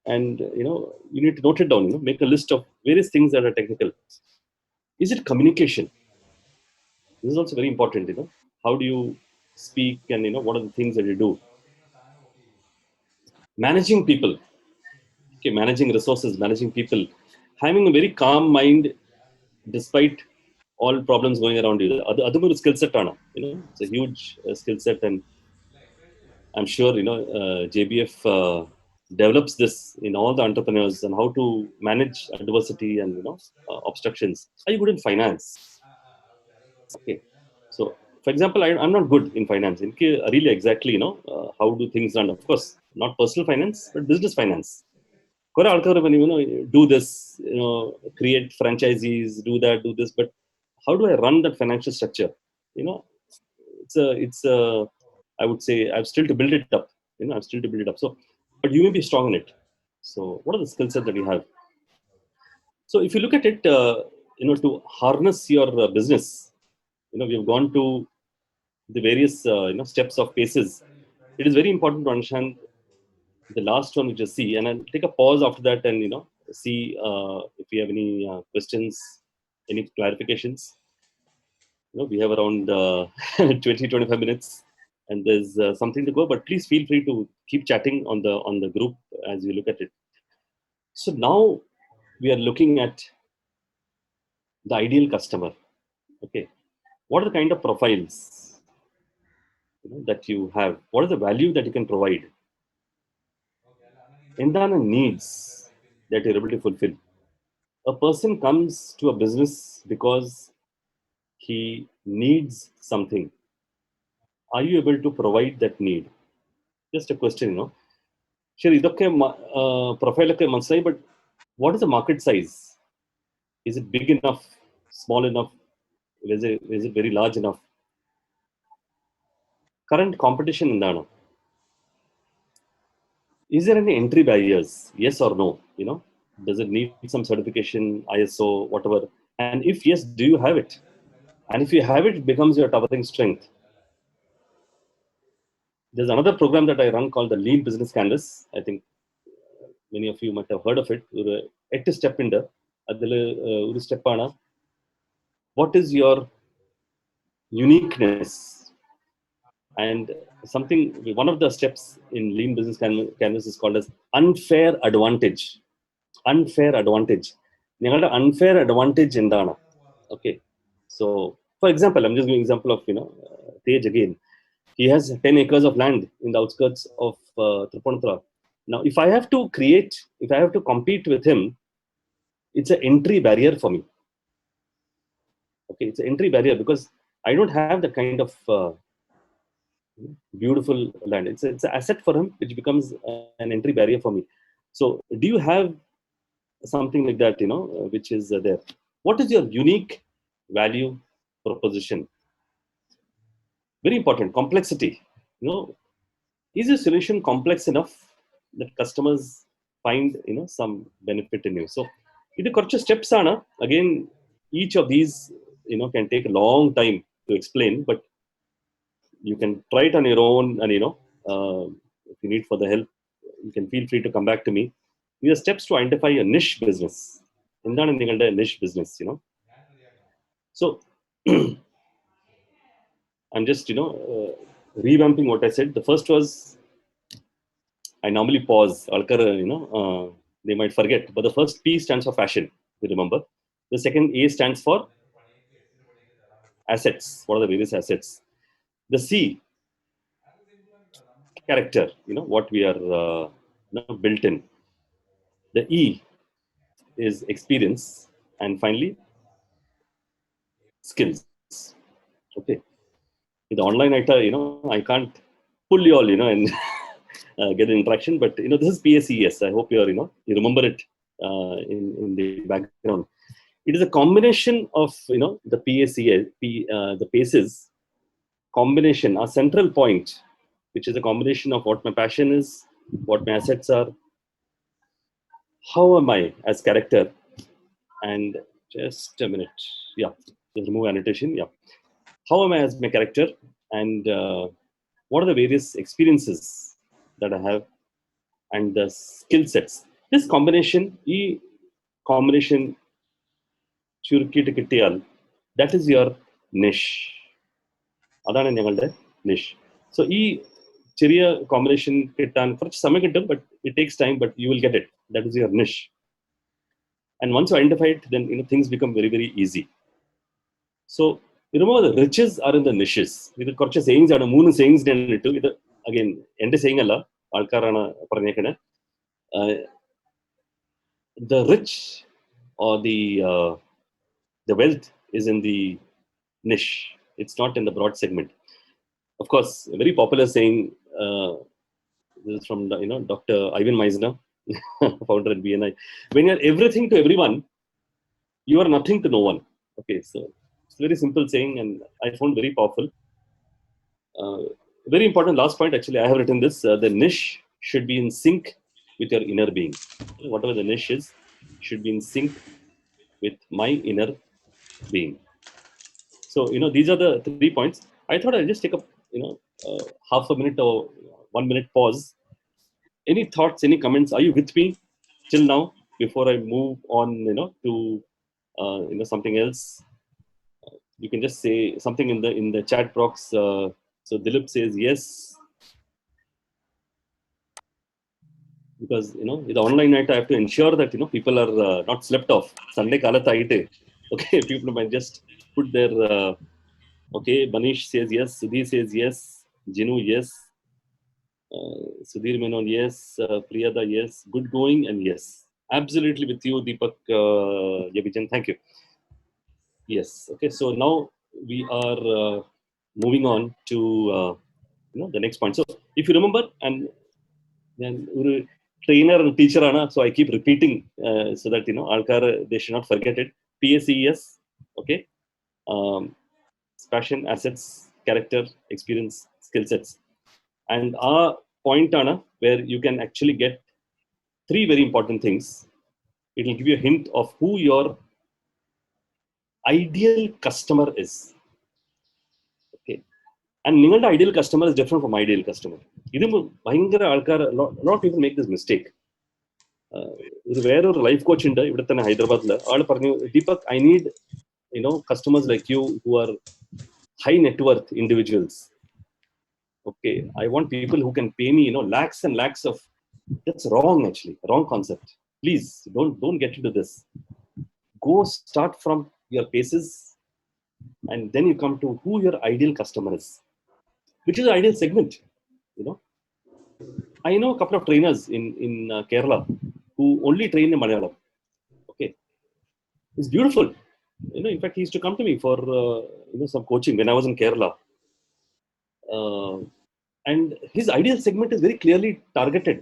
[SPEAKER 1] And you need to note it down, make a list of various things that are technical. Is it communication? This is also very important, How do you speak, and what are the things that you do? Managing people, okay, managing resources, managing people, having a very calm mind despite all problems going around you. Other skill set, it's a huge skill set, and I'm sure JBF develops this in all the entrepreneurs and how to manage adversity and obstructions. Are you good in finance? Okay, so for example, I'm not good in finance. Really, exactly, how do things run? Of course, not personal finance, but business finance. Kora alkar when do this, create franchisees, do that, do this, but how do I run that financial structure? You know, it's a I would say I've still to build it up. I've still to build it up. So, but you may be strong in it. So, what are the skill set that you have? So, if you look at it, to harness your business, we've gone to the various steps of paces. It is very important to understand the last one, which is C, and I'll take a pause after that and see if we have any questions, any clarifications. We have around 20-25 minutes, and there's something to go, but please feel free to keep chatting on the group as you look at it. So now we are looking at the ideal customer. Okay, what are the kind of profiles that you have? What is the value that you can provide? എന്താണ് needs that you're able to fulfill? A person comes to a business because he needs something. Are you able to provide that need? Just a question. Sure, ഇതൊക്കെ പ്രൊഫൈലൊക്കെ മനസ്സിലായി, but what is the market size? Is it big enough, small enough? Is it very large enough? Current competition എന്താണ്? Is there any entry barriers? Yes or no? Does it need some certification, ISO, whatever? And if yes, do you have it? And if you have it, it becomes your towering strength. There's another program that I run called the Lean Business Canvas. I think many of you might have heard of it. ഒരു 8 step ഉണ്ട്. അതിൽ ഒരു സ്റ്റെപ്പാണ്, what is your uniqueness? And something, one of the steps in Lean Business Canvas is called as unfair advantage. Unfair advantage. നിങ്ങളുടെ unfair advantage എന്താണ്? Okay. So, for example, I'm just giving an example of, Tej again. He has 10 acres of land in the outskirts of Tripunithura. Now, if I have to compete with him, it's an entry barrier for me. Okay, it's an entry barrier because I don't have that kind of beautiful land. It's an asset for him, which becomes an entry barrier for me. So, do you have something like that, which is there? What is your unique value proposition? Very important. Complexity. Is your solution complex enough that customers find some benefit in you? So, ഇത് കുറച്ച് steps ആണ്. Again, each of these can take a long time to explain, but you can try it on your own, and if you need for the help, you can feel free to come back to me. These are steps to identify a niche business. എന്താണ് നിങ്ങളുടെ niche business? So I'm just revamping what I said. The first was, I normally pause. They might forget, but the first P stands for passion. You remember. The second A stands for assets. What are the various assets? The C, character. What we are built in. The E is experience, and finally skills. Okay. In the online I can't pull you all, and get an interaction, but this is PACES. I hope you remember it in the background. It is a combination of the PACES, the PACES combination, a central point, which is a combination of what my passion is, what my assets are, how am I as character, and just a minute, yeah, just remove annotation, yeah. How am I as my character, and what are the various experiences that I have, and the skill sets. This combination, combination, that is your നിഷ്. അതാണ് ഞങ്ങളുടെ നിഷ്. So ഈ ചെറിയ combination കിട്ടാൻ കുറച്ച് സമയം കിട്ടും, but it takes time, but you will get it. That is your niche. And once you identify it, then things become very, very easy. So remember, the riches are in the niches. ഇത് കുറച്ച് sayings ആണ്, 3 sayings ഞാൻ ഇട്ടു. ഇത് again എൻ്റെ saying അല്ല, ആൾക്കാരാണ് പറഞ്ഞേക്കണേ. The rich or the wealth is in the niche. It's not in the broad segment. Of course, a very popular saying, this is from Dr. Ivan Meisner, founder at BNI. When you're everything to everyone, you are nothing to no one. Okay, so it's a very simple saying, and I found very powerful. Very important last point, actually, I have written this. The niche should be in sync with your inner being. Whatever the niche is, should be in sync with my inner being. So, these are the 3 points. I thought I'll just take a, half a minute or 1 minute pause. Any thoughts, any comments? Are you with me till now before I move on, to, something else? You can just say something in the chat box. So Dilip says yes, because with the online night I have to ensure that people are not slept off. Sunday kalat aite. Okay, people might just put their okay. Banish says yes, Sudhir says yes, Jinu yes, Sudhir Menon yes, Priyada yes, good going, and yes, absolutely with you, Deepak Yabijan, thank you. Yes, okay, so now we are moving on to the next point. So if you remember, and then trainer and teacher ana, so I keep repeating so that alkar they should not forget it. PACES, okay, passion, assets, character, experience, skill sets. And our point ana, where you can actually get 3 very important things. It will give you a hint of who your ideal customer is. Okay, and നിങ്ങളുടെ ideal customer is different from ideal customer. ഇത് ഭയങ്കര ആൾക്കാർ, lot of people make this mistake. ഒരു വേറൊരു life coach ഉണ്ട് ഇവിടെ തന്നെ ഹൈദരാബാദില്. ആൾ പറഞ്ഞു, Deepak, I need customers like you who are high net worth individuals. Okay, I want people who can pay me lakhs and lakhs of. That's wrong, actually, wrong concept. Please don't get into this. Go start from your paces, and then you come to who your ideal customer is, which is the ideal segment. I know a couple of trainers in Kerala who only train in Malayalam. Okay, it's beautiful. In fact, he used to come to me for some coaching when I was in Kerala, and his ideal segment is very clearly targeted.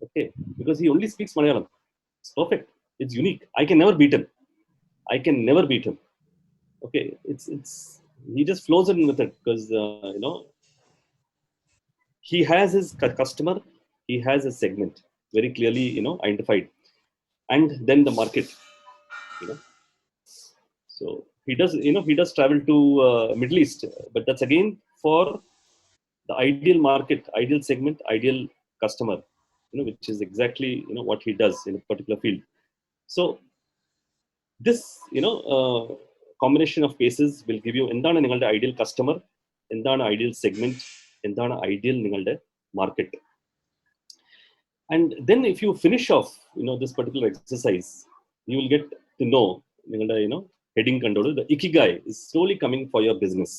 [SPEAKER 1] Okay, because he only speaks Malayalam. It's perfect. It's unique. I can never beat him. Okay, it's he just flows in with it because he has his customer, he has his segment very clearly identified, and then the market. So he does travel to Middle East, but that's again for the ideal market, ideal segment, ideal customer, which is exactly what he does in a particular field. So this combination of cases will give you എന്താണ് നിങ്ങളുടെ ideal customer, എന്താണ് ideal segment, എന്താണ് ideal നിങ്ങളുടെ market. And then if you finish off this particular exercise, you will get to know നിങ്ങളുടെ heading control, the ikigai is slowly coming for your business.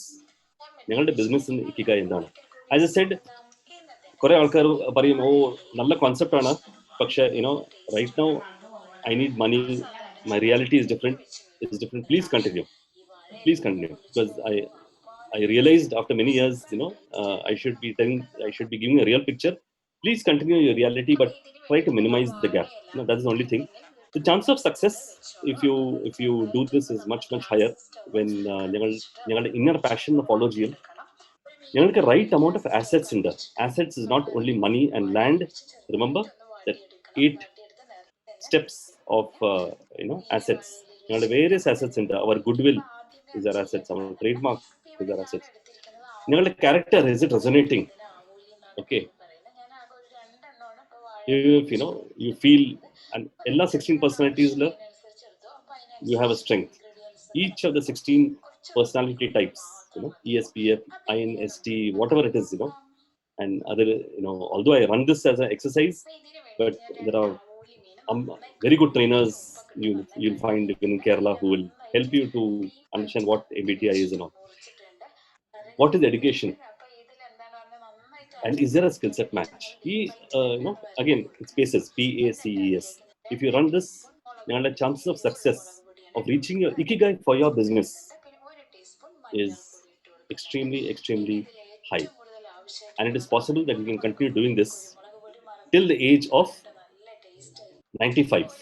[SPEAKER 1] നിങ്ങളുടെ ബിസിനസ്സിന് ikigai എന്താണ്? As I said, കുറെ ആൾക്കാർ പറയും, ഓ നല്ല കോൺസെപ്റ്റ് ആണ്, പക്ഷെ right now I need money, my reality is different. Please continue, because I realized after many years I should be giving a real picture. Please continue your reality, but try to minimize the gap. That's the only thing. The chance of success, if you do this, is much higher when ഞങ്ങളുടെ inner passion follows you. ഞങ്ങൾക്ക് right amount of assets ഉണ്ട്. Assets is not only money and land. Remember that 8 steps of assets. ഞങ്ങളുടെ various assets ഉണ്ട്. Our goodwill is our assets. Our trademark is our assets. ഞങ്ങളുടെ character, is it resonating? Okay, if you feel, and എല്ലാ 16 personalities you have a strength. Each of the 16 personality types, ESPF, INST, whatever it is, and other, although I run this as an exercise, but there are very good trainers you'll find even in Kerala who will help you to understand what MBTI is and all. What is education? And is there a skill set match? Again, it's PACES, PACES. If you run this, the chances of success of reaching your ikigai for your business is extremely, extremely high. And it is possible that you can continue doing this till the age of 95.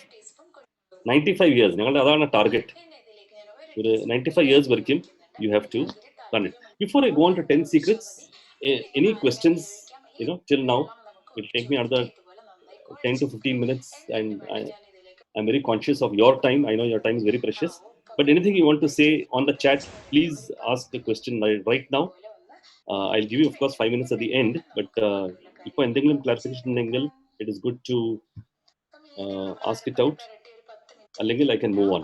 [SPEAKER 1] 95 years. That's a target. 95 years working, you have to run it. Before I go on to 10 secrets, any questions, till now? It will take me another 10 to 15 minutes, and I'm very conscious of your time. I know your time is very precious. But anything you want to say on the chat, please ask the question right now. I'll give you, of course, 5 minutes at the end. But if you have any clarification, it is good to ask it out. അല്ലെങ്കിൽ I can move on.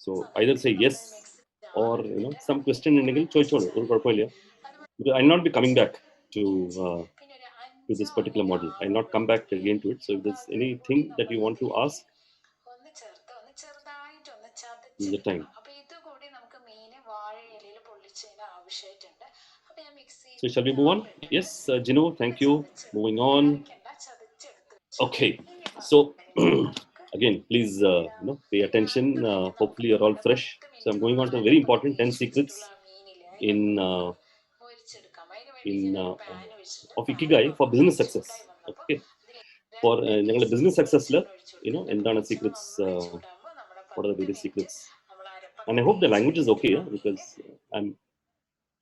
[SPEAKER 1] So either say yes or some question ഉണ്ടെങ്കിൽ ചോദിച്ചോളൂ, ഒരു കുഴപ്പമില്ല. Because I'll not be coming back to this particular model. I'll not come back again to it. So if there's anything that you want to ask, this is the time. So shall we move on? Yes, Jino, thank you. Moving on. Okay, so again, please pay attention. Hopefully you're all fresh. So I'm going on to a very important 10 secrets in of ikigai for business success. Okay, for business success, endana secrets, what are the various secrets? And I hope the language is okay, because I'm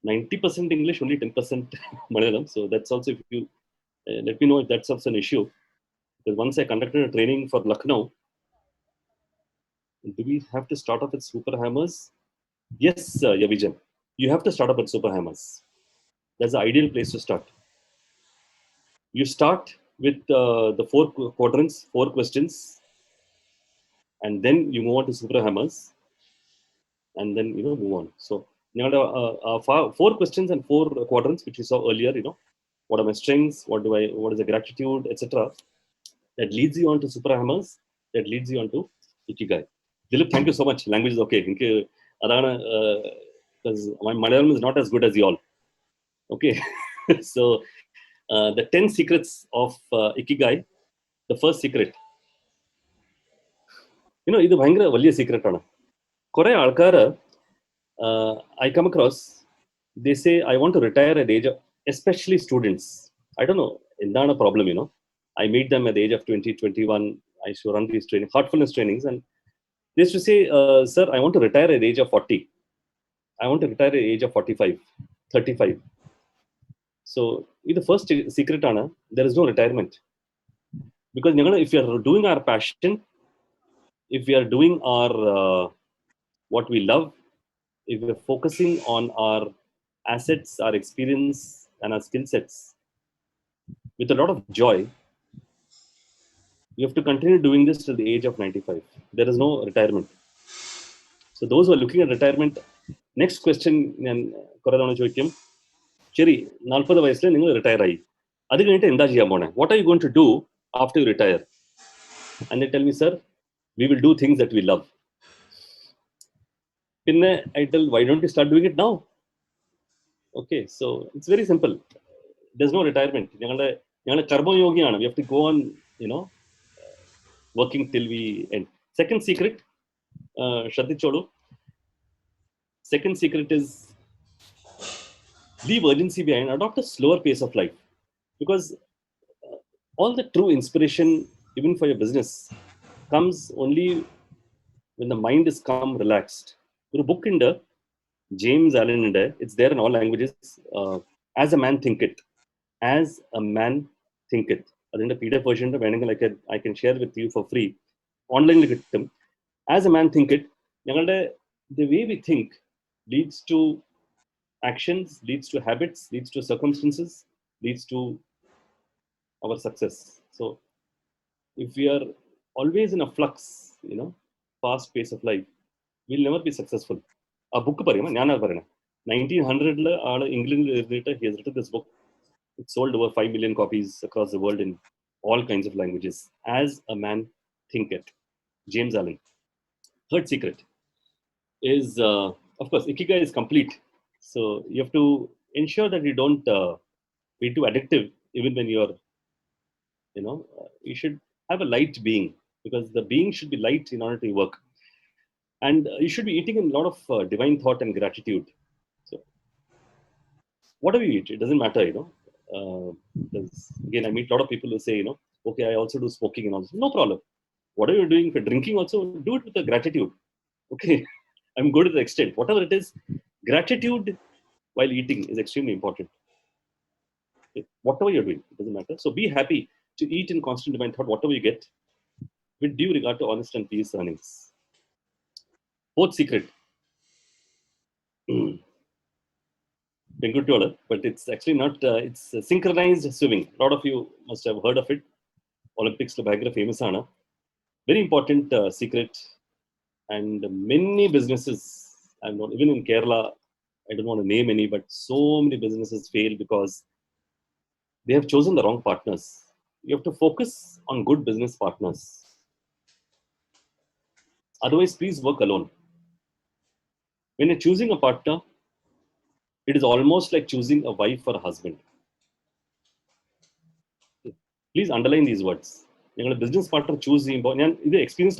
[SPEAKER 1] 90% English, only 10% Malayalam. So that's also, if you let me know if that's also an issue. Because once I conducted a training for Lucknow, do we have to start off with super hammers? Yes, Yavijan, you have to start off with super hammers. That's the ideal place to start. You start with the 4 quadrants, 4 questions, and then you move on to super hammers, and then move on. So you have 4 questions and 4 quadrants, which we saw earlier. What are my strengths? What is the gratitude, etc. That leads you on to super hammers. That leads you on to ikigai. Dilip, thank you so much. Language is okay. Because my Malayalam is not as good as y'all. Okay. So the 10 secrets of ikigai. The first secret. ഇത് ഭയങ്കര വലിയ സീക്രട്ടാണ്. കുറെ ആൾക്കാർ I come across, they say, I want to retire at the age of, especially students. I don't know, എന്താണ് problem, I meet them at the age of 20, 21. I used to run these training, heartfulness trainings, and they used to say, sir, I want to retire at the age of 40. I want to retire at the age of 45, 35. So, the first secret, there is no retirement. Because if you are doing our passion, if we are doing our what we love, if we are focusing on our assets, our experience, and our skill sets with a lot of joy, you have to continue doing this till the age of 95. There is no retirement. So those who are looking at retirement, next question, ഞാൻ കുറെ തവണ ചോദിക്കും, ശരി 40 വയസ്സിൽ നിങ്ങൾ retire ആയി, അത് കഴിഞ്ഞിട്ട് എന്താ ചെയ്യാൻ പോണേ? What are you going to do after you retire? And they tell me, sir, we will do things that we love. Pinne I tell, why don't you start doing it now? Okay, so it's very simple. There's no retirement. ഞങ്ങളുടെ കർമ്മയോഗിയാണ്. We have to go on, working till we end. Second secret, ശ്രദ്ധിച്ചോളൂ. Second secret is leave urgency behind, adopt a slower pace of life. Because all the true inspiration, even for your business, comes only when the mind is calm, relaxed. ഒരു book ഉണ്ട്, James Allen ഉണ്ട്, it's there in all languages. As a man thinketh. As a man thinketh. അതിന്റെ PDF version വേണമെങ്കിൽ I can share with you for free. ഓൺലൈനിൽ കിട്ടും. As a man thinketh, the way we think leads to actions, leads to habits, leads to circumstances, leads to our success. So if we are always in a flux, fast pace of life, we'll never be successful. ആ book പറയുമ്പോൾ ഞാനത് പറയണേ 1900 ആള് ഇംഗ്ലണ്ടിൽ എഴുതിയിട്ട് he has written this book. It sold over 5 million copies across the world in all kinds of languages. As a man thinketh. James Allen. Third secret is, of course, ikigai is complete. So you have to ensure that you don't be too addictive even when you're, you should have a light being, because the being should be light in order to work. And you should be eating a lot of divine thought and gratitude. So whatever you eat, it doesn't matter, because again, I meet a lot of people who say, okay, I also do smoking and all. No problem. Whatever you're doing for drinking, also do it with a gratitude. Okay, I'm good to the extent. Whatever it is, gratitude while eating is extremely important. Okay? Whatever you're doing, it doesn't matter. So be happy to eat in constant divine thought, whatever you get, with due regard to honest and peace earnings. Fourth secret. But it's actually not, it's synchronized swimming. A lot of you must have heard of it. Olympics lo famous ana. Very important secret. And many businesses, I'm not even in Kerala, I don't want to name any, but so many businesses fail because they have chosen the wrong partners. You have to focus on good business partners. Otherwise, please work alone. When you're choosing a partner, it is almost like choosing a wife or a husband. Please underline these words. You're a business partner choose the experience.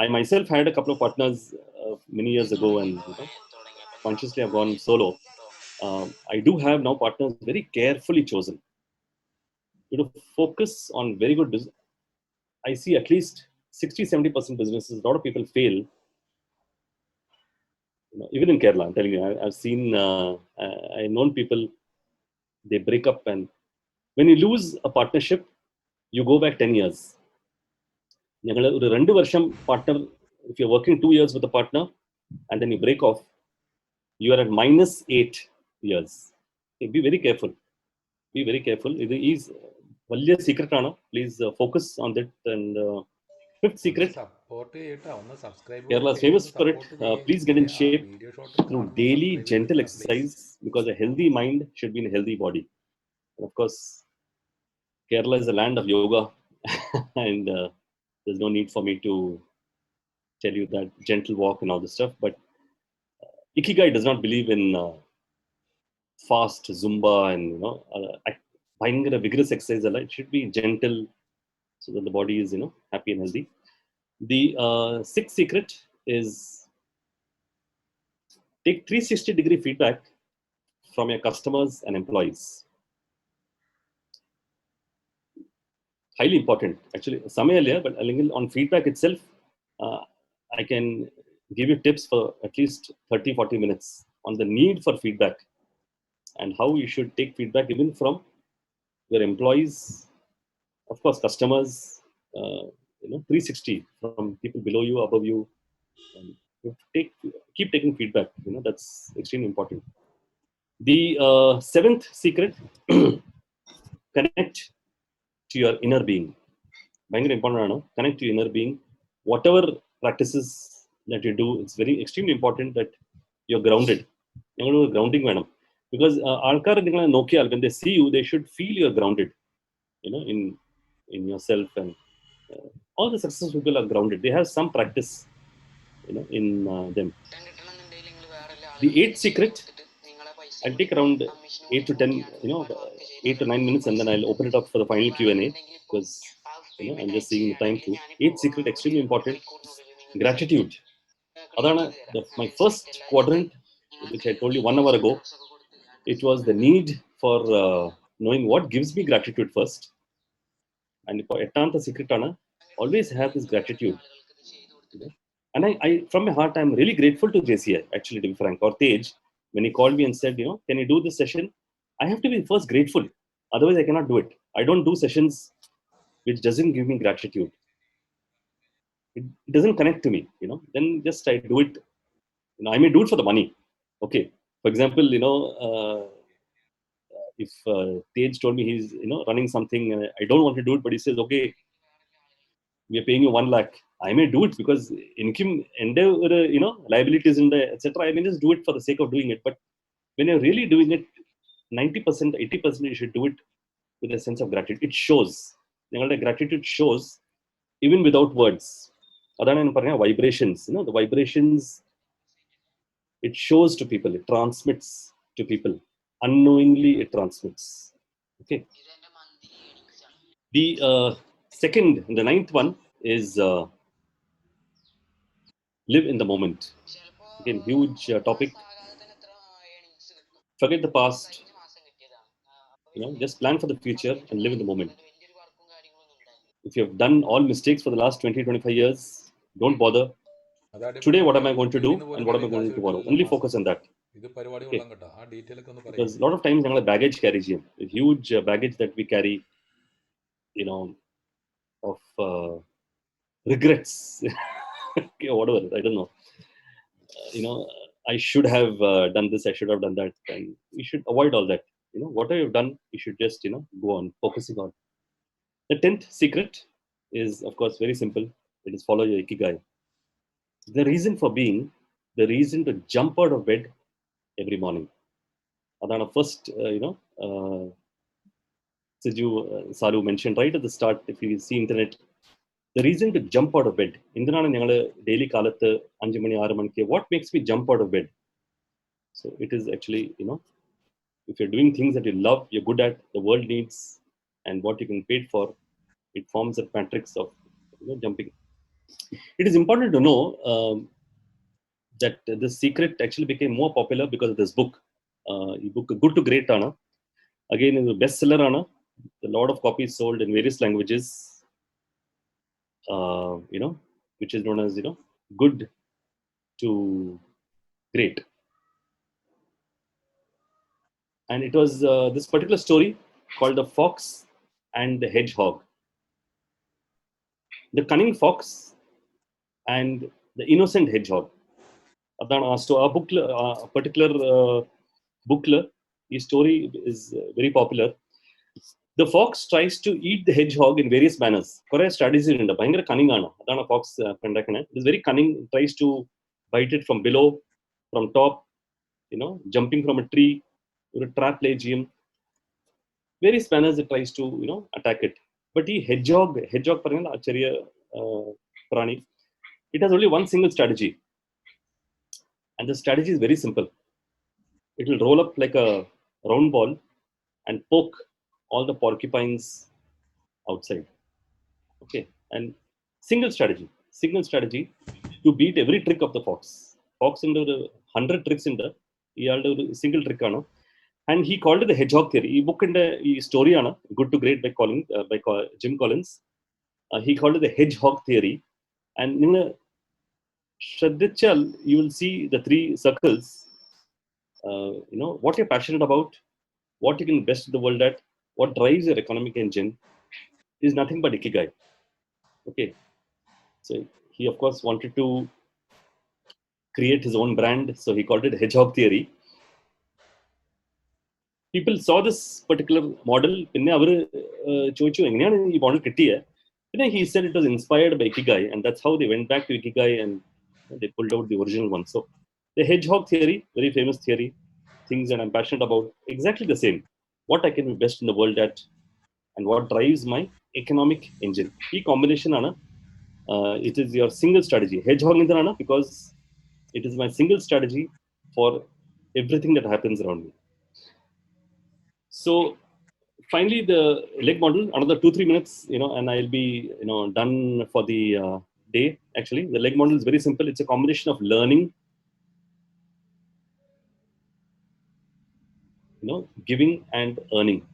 [SPEAKER 1] I myself had a couple of partners many years ago, and consciously I've gone solo. I do have now partners very carefully chosen. You know, focus on very good business. I see at least 60-70% businesses, a lot of people fail. Even in Kerala, I'm telling you, I've seen, I've known people, they break up, and when you lose a partnership, you go back 10 years. Partner, if you're working 2 years with a partner and then you break off, you are at -8 years. Okay, be very careful. Be very careful. It is a secret. Please focus on that. And fifth secret,
[SPEAKER 2] support ചെയ്യട്ടാ, ഒന്ന് subscribe
[SPEAKER 1] Kerala's
[SPEAKER 2] ചെയ്ത്
[SPEAKER 1] famous
[SPEAKER 2] ഒന്ന്
[SPEAKER 1] spirit.
[SPEAKER 2] Support ചെയ്യേ.
[SPEAKER 1] Please get
[SPEAKER 2] കുറെ
[SPEAKER 1] in
[SPEAKER 2] ആ
[SPEAKER 1] shape
[SPEAKER 2] video short
[SPEAKER 1] through
[SPEAKER 2] കാണുമ്പോൾ
[SPEAKER 1] daily
[SPEAKER 2] subscribe
[SPEAKER 1] gentle
[SPEAKER 2] ചെയ്തിട്ടാ please.
[SPEAKER 1] exercise, because a healthy mind should be in a healthy body. And of course, Kerala is a land of yoga, and there's no need for me to tell you that gentle walk and all this stuff. But ikigai does not believe in fast Zumba and vigorous exercise. It should be gentle, so that the body is happy and healthy. The sixth secret is take 360-degree feedback from your customers and employees. Highly important, actually. But on feedback itself, I can give you tips for at least 30-40 minutes on the need for feedback and how you should take feedback even from your employees, of course, customers, 360 from people below you, above you. You have to keep taking feedback. That's extremely important. The seventh secret, connect to your inner being. Very important. Connect to your inner being. Whatever practices that you do, it's very extremely important that you're grounded. You're grounding, madam, because when they see you, they should feel you're grounded. In yourself, and all the successful people are grounded. They have some practice, in them. The eighth secret, I'll take around 8 to 10, 8 to 9 minutes, and then I'll open it up for the final Q&A, because I'm just seeing the time through. Eighth secret, extremely important, gratitude. Adana, my first quadrant, which I told you 1 hour ago, it was the need for knowing what gives me gratitude first. And the secret, always have this gratitude. And I, from my heart, I'm really grateful to JCI, actually, to be frank, or Tej, when he called me and said, can you do this session? I have to be first grateful. Otherwise, I cannot do it. I don't do sessions which doesn't give me gratitude. It doesn't connect to me, then just I do it. I may do it for the money. Okay. For example, if Tej told me he's, running something, I don't want to do it, but he says, okay, we are paying you 1 lakh. I may do it because income and liabilities in the etc. I may just do it for the sake of doing it. But when you're really doing it, 90%, 80% you should do it with a sense of gratitude. It shows. Gratitude shows even without words. Vibrations, the vibrations, it shows to people, it transmits to people. Unknowingly, it transmits. Okay. The second, the ninth one is live in the moment. Again, huge topic. Forget the past. Just plan for the future and live in the moment. If you have done all mistakes for the last 20, 25 years, don't bother. Today, what am I going to do and what am I going to do tomorrow? Only focus on that. Okay. Because a lot of times, baggage carries you. A huge baggage that we carry, of regrets. Okay, whatever, I don't know. I should have done this, I should have done that. And you should avoid all that. Whatever you've done, you should just, go on focusing on. The 10th secret is, of course, very simple. It is follow your ikigai. The reason for being, the reason to jump out of bed every morning. Adana first, Siju Salu mentioned right at the start, if you see internet, the reason to jump out of bed. Daily kalathu 5 mani 6 manike, what makes me jump out of bed? So it is actually, if you're doing things that you love, you're good at, the world needs, and what you can pay for, it forms a matrix of jumping. It is important to know that this secret actually became more popular because of this book. Book Good to Great Anna. Again, is a bestseller Anna. A lot of copies sold in various languages. Which is known as good to great. And it was this particular story called The Fox and the Hedgehog. The cunning fox and the innocent hedgehog. A particular booklet, the story is very popular. The fox tries to eat the hedgehog in various manners. Correct strategy in the bhayangara cunning ana. Adana fox it is very cunning. It tries to bite it from below, from top, jumping from a tree, or a trap legium. Various manners it tries to attack it. But the hedgehog paranga achariya prani. It has only one single strategy, and the strategy is very simple. It will roll up like a round ball and poke all the porcupines outside. Okay, and single strategy to beat every trick of the fox. Fox in the 100 tricks in the single trick ana, and he called it the hedgehog theory. He book in the story ana, Good to Great by Jim Collins. He called it the hedgehog theory, and in the Shraddhichal, you will see the 3 circles. What you're passionate about, what you can best in the world at, what drives your economic engine is nothing but ikigai. Okay, so he of course wanted to create his own brand, so he called it hedgehog theory. People saw this particular model. He said it was inspired by ikigai, and that's how they went back to ikigai and they pulled out the original one. So the hedgehog theory, very famous theory, things that I'm passionate about, exactly the same. What I can be best in the world at, and what drives my economic engine. E combination ana, it is your single strategy. Hedgehog indana because it is my single strategy for everything that happens around me. So finally, the leg model, another 2-3 minutes, and I'll be done for the day. Actually, the leg model is very simple. It's a combination of learning, giving and earning.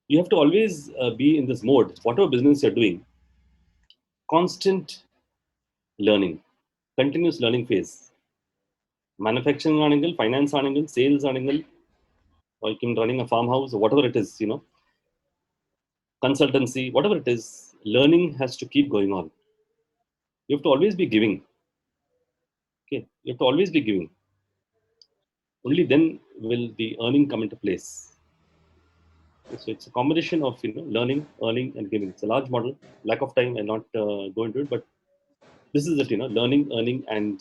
[SPEAKER 1] You have to always be in this mode, whatever business you're doing. Constant learning, continuous learning phase. Manufacturing angle, finance angle, sales angle, or you can running a farmhouse or whatever it is, consultancy, whatever it is, learning has to keep going on. You have to always be giving. Okay, you have to always be giving. Only then will the earning come into place. So it's a combination of learning, earning, and giving. It's a large model. Lack of time, I'll not go into it, but this is it. Learning, earning, and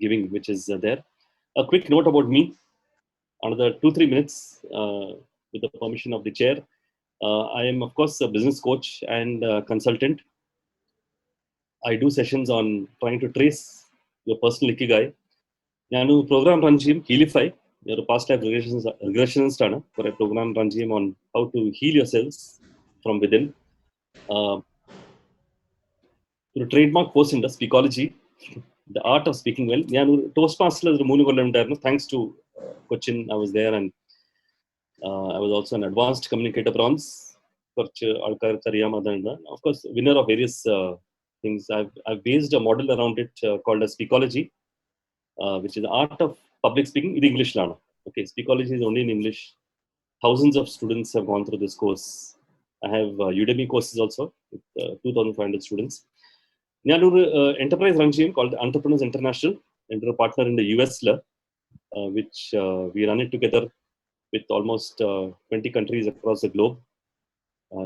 [SPEAKER 1] giving, which is there. A quick note about me. Another 2-3 minutes, with the permission of the chair. I am, of course, a business coach and consultant. I do sessions on trying to trace your personal ikigai. ഞാൻ program run ചെയ്യും Healify ഒരു past life regressionist ആണ് കുറെ program run ചെയ്യും on how to heal your cells from within. ഒരു trade mark course ഉണ്ട് speakology, the art of speaking well. ഞാൻ ഒരു ടോസ്റ്റ് മാസ്റ്ററിൽ ഒരു 3 കൊല്ലം ഉണ്ടായിരുന്നു. Thanks to Cochin I was there and I was also an advanced communicator bronze. കുറച്ച് ആൾക്കാർക്ക് അറിയാം അതുണ്ട്. Of course winner of various things. I've based a model around it called as Speakology, which is the art of public speaking in English. Okay, Speakology is only in English. Thousands of students have gone through this course. I have Udemy courses also with 2,500 students. ഞാനൊരു enterprise run ചെയ്യും called Entrepreneurs International, and a partner in the US, which we run it together with almost 20 countries across the globe.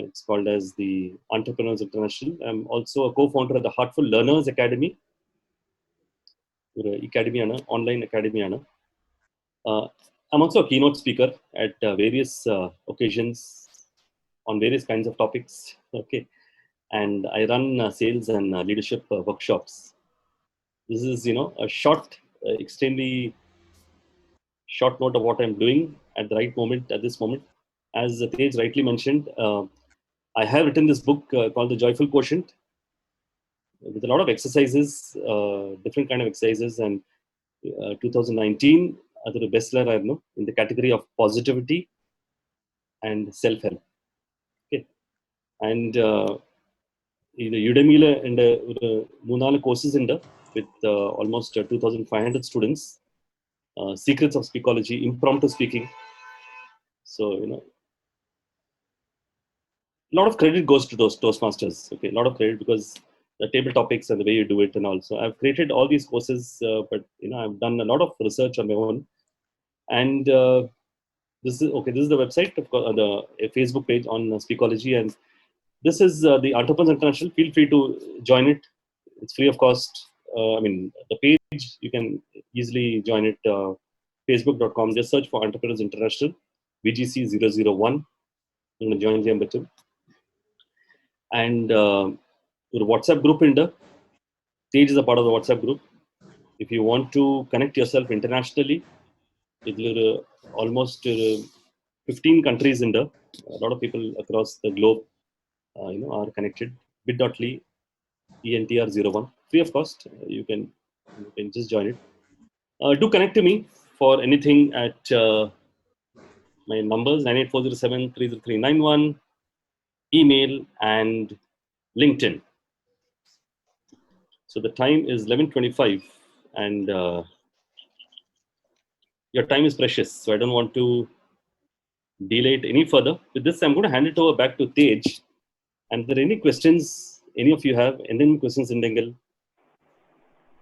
[SPEAKER 1] It's called as the Entrepreneurs International. I'm also a co-founder of the Heartful Learners Academy. Academy, online academy. I'm also a keynote speaker at various occasions on various kinds of topics. Okay, and I run sales and leadership workshops. This is a short, extremely short note of what I'm doing at the right moment, at this moment. As Tej rightly mentioned, I have written this book called The Joyful Quotient, with a lot of exercises, different kind of exercises, and 2019, the bestseller I know in the category of positivity and self-help. Okay, and in the Udemy and 3-4 courses in with almost 2,500 students. Secrets of Speakology, impromptu speaking. So a lot of credit goes to those Toastmasters. Okay, a lot of credit because the table topics and the way you do it, and also I've created all these courses, but I've done a lot of research on my own. And this is the website, of course, the Facebook page on Speakology, and this is the Entrepreneurs International. Feel free to join it. It's free of cost. The page, you can easily join it. Facebook.com. Just search for Entrepreneurs International, VGC001. You can join them better. And the WhatsApp group in the page is a part of the WhatsApp group. If you want to connect yourself internationally, it will almost 15 countries in the, a lot of people across the globe are connected. bit.ly ENTR01, free of cost. You can just join it. Do connect to me for anything at my numbers 98407-30391, email, and LinkedIn. So the time is 11:25, and your time is precious, so I don't want to delay it any further. With this, I'm going to hand it over back to Tej. And if there are any questions any of you have, any questions in Bengal?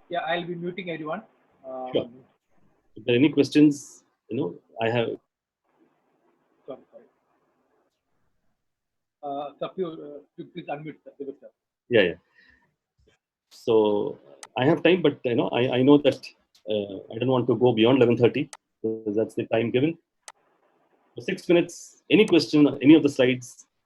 [SPEAKER 3] Yeah, I'll be muting everyone.
[SPEAKER 1] Sure. If there are any questions, I have.
[SPEAKER 3] Sorry. Sir, please unmute, sir.
[SPEAKER 1] Yeah. So I have time, but I know that I don't want to go beyond 11:30, because that's the time given. For 6 minutes, any question, any of the slides,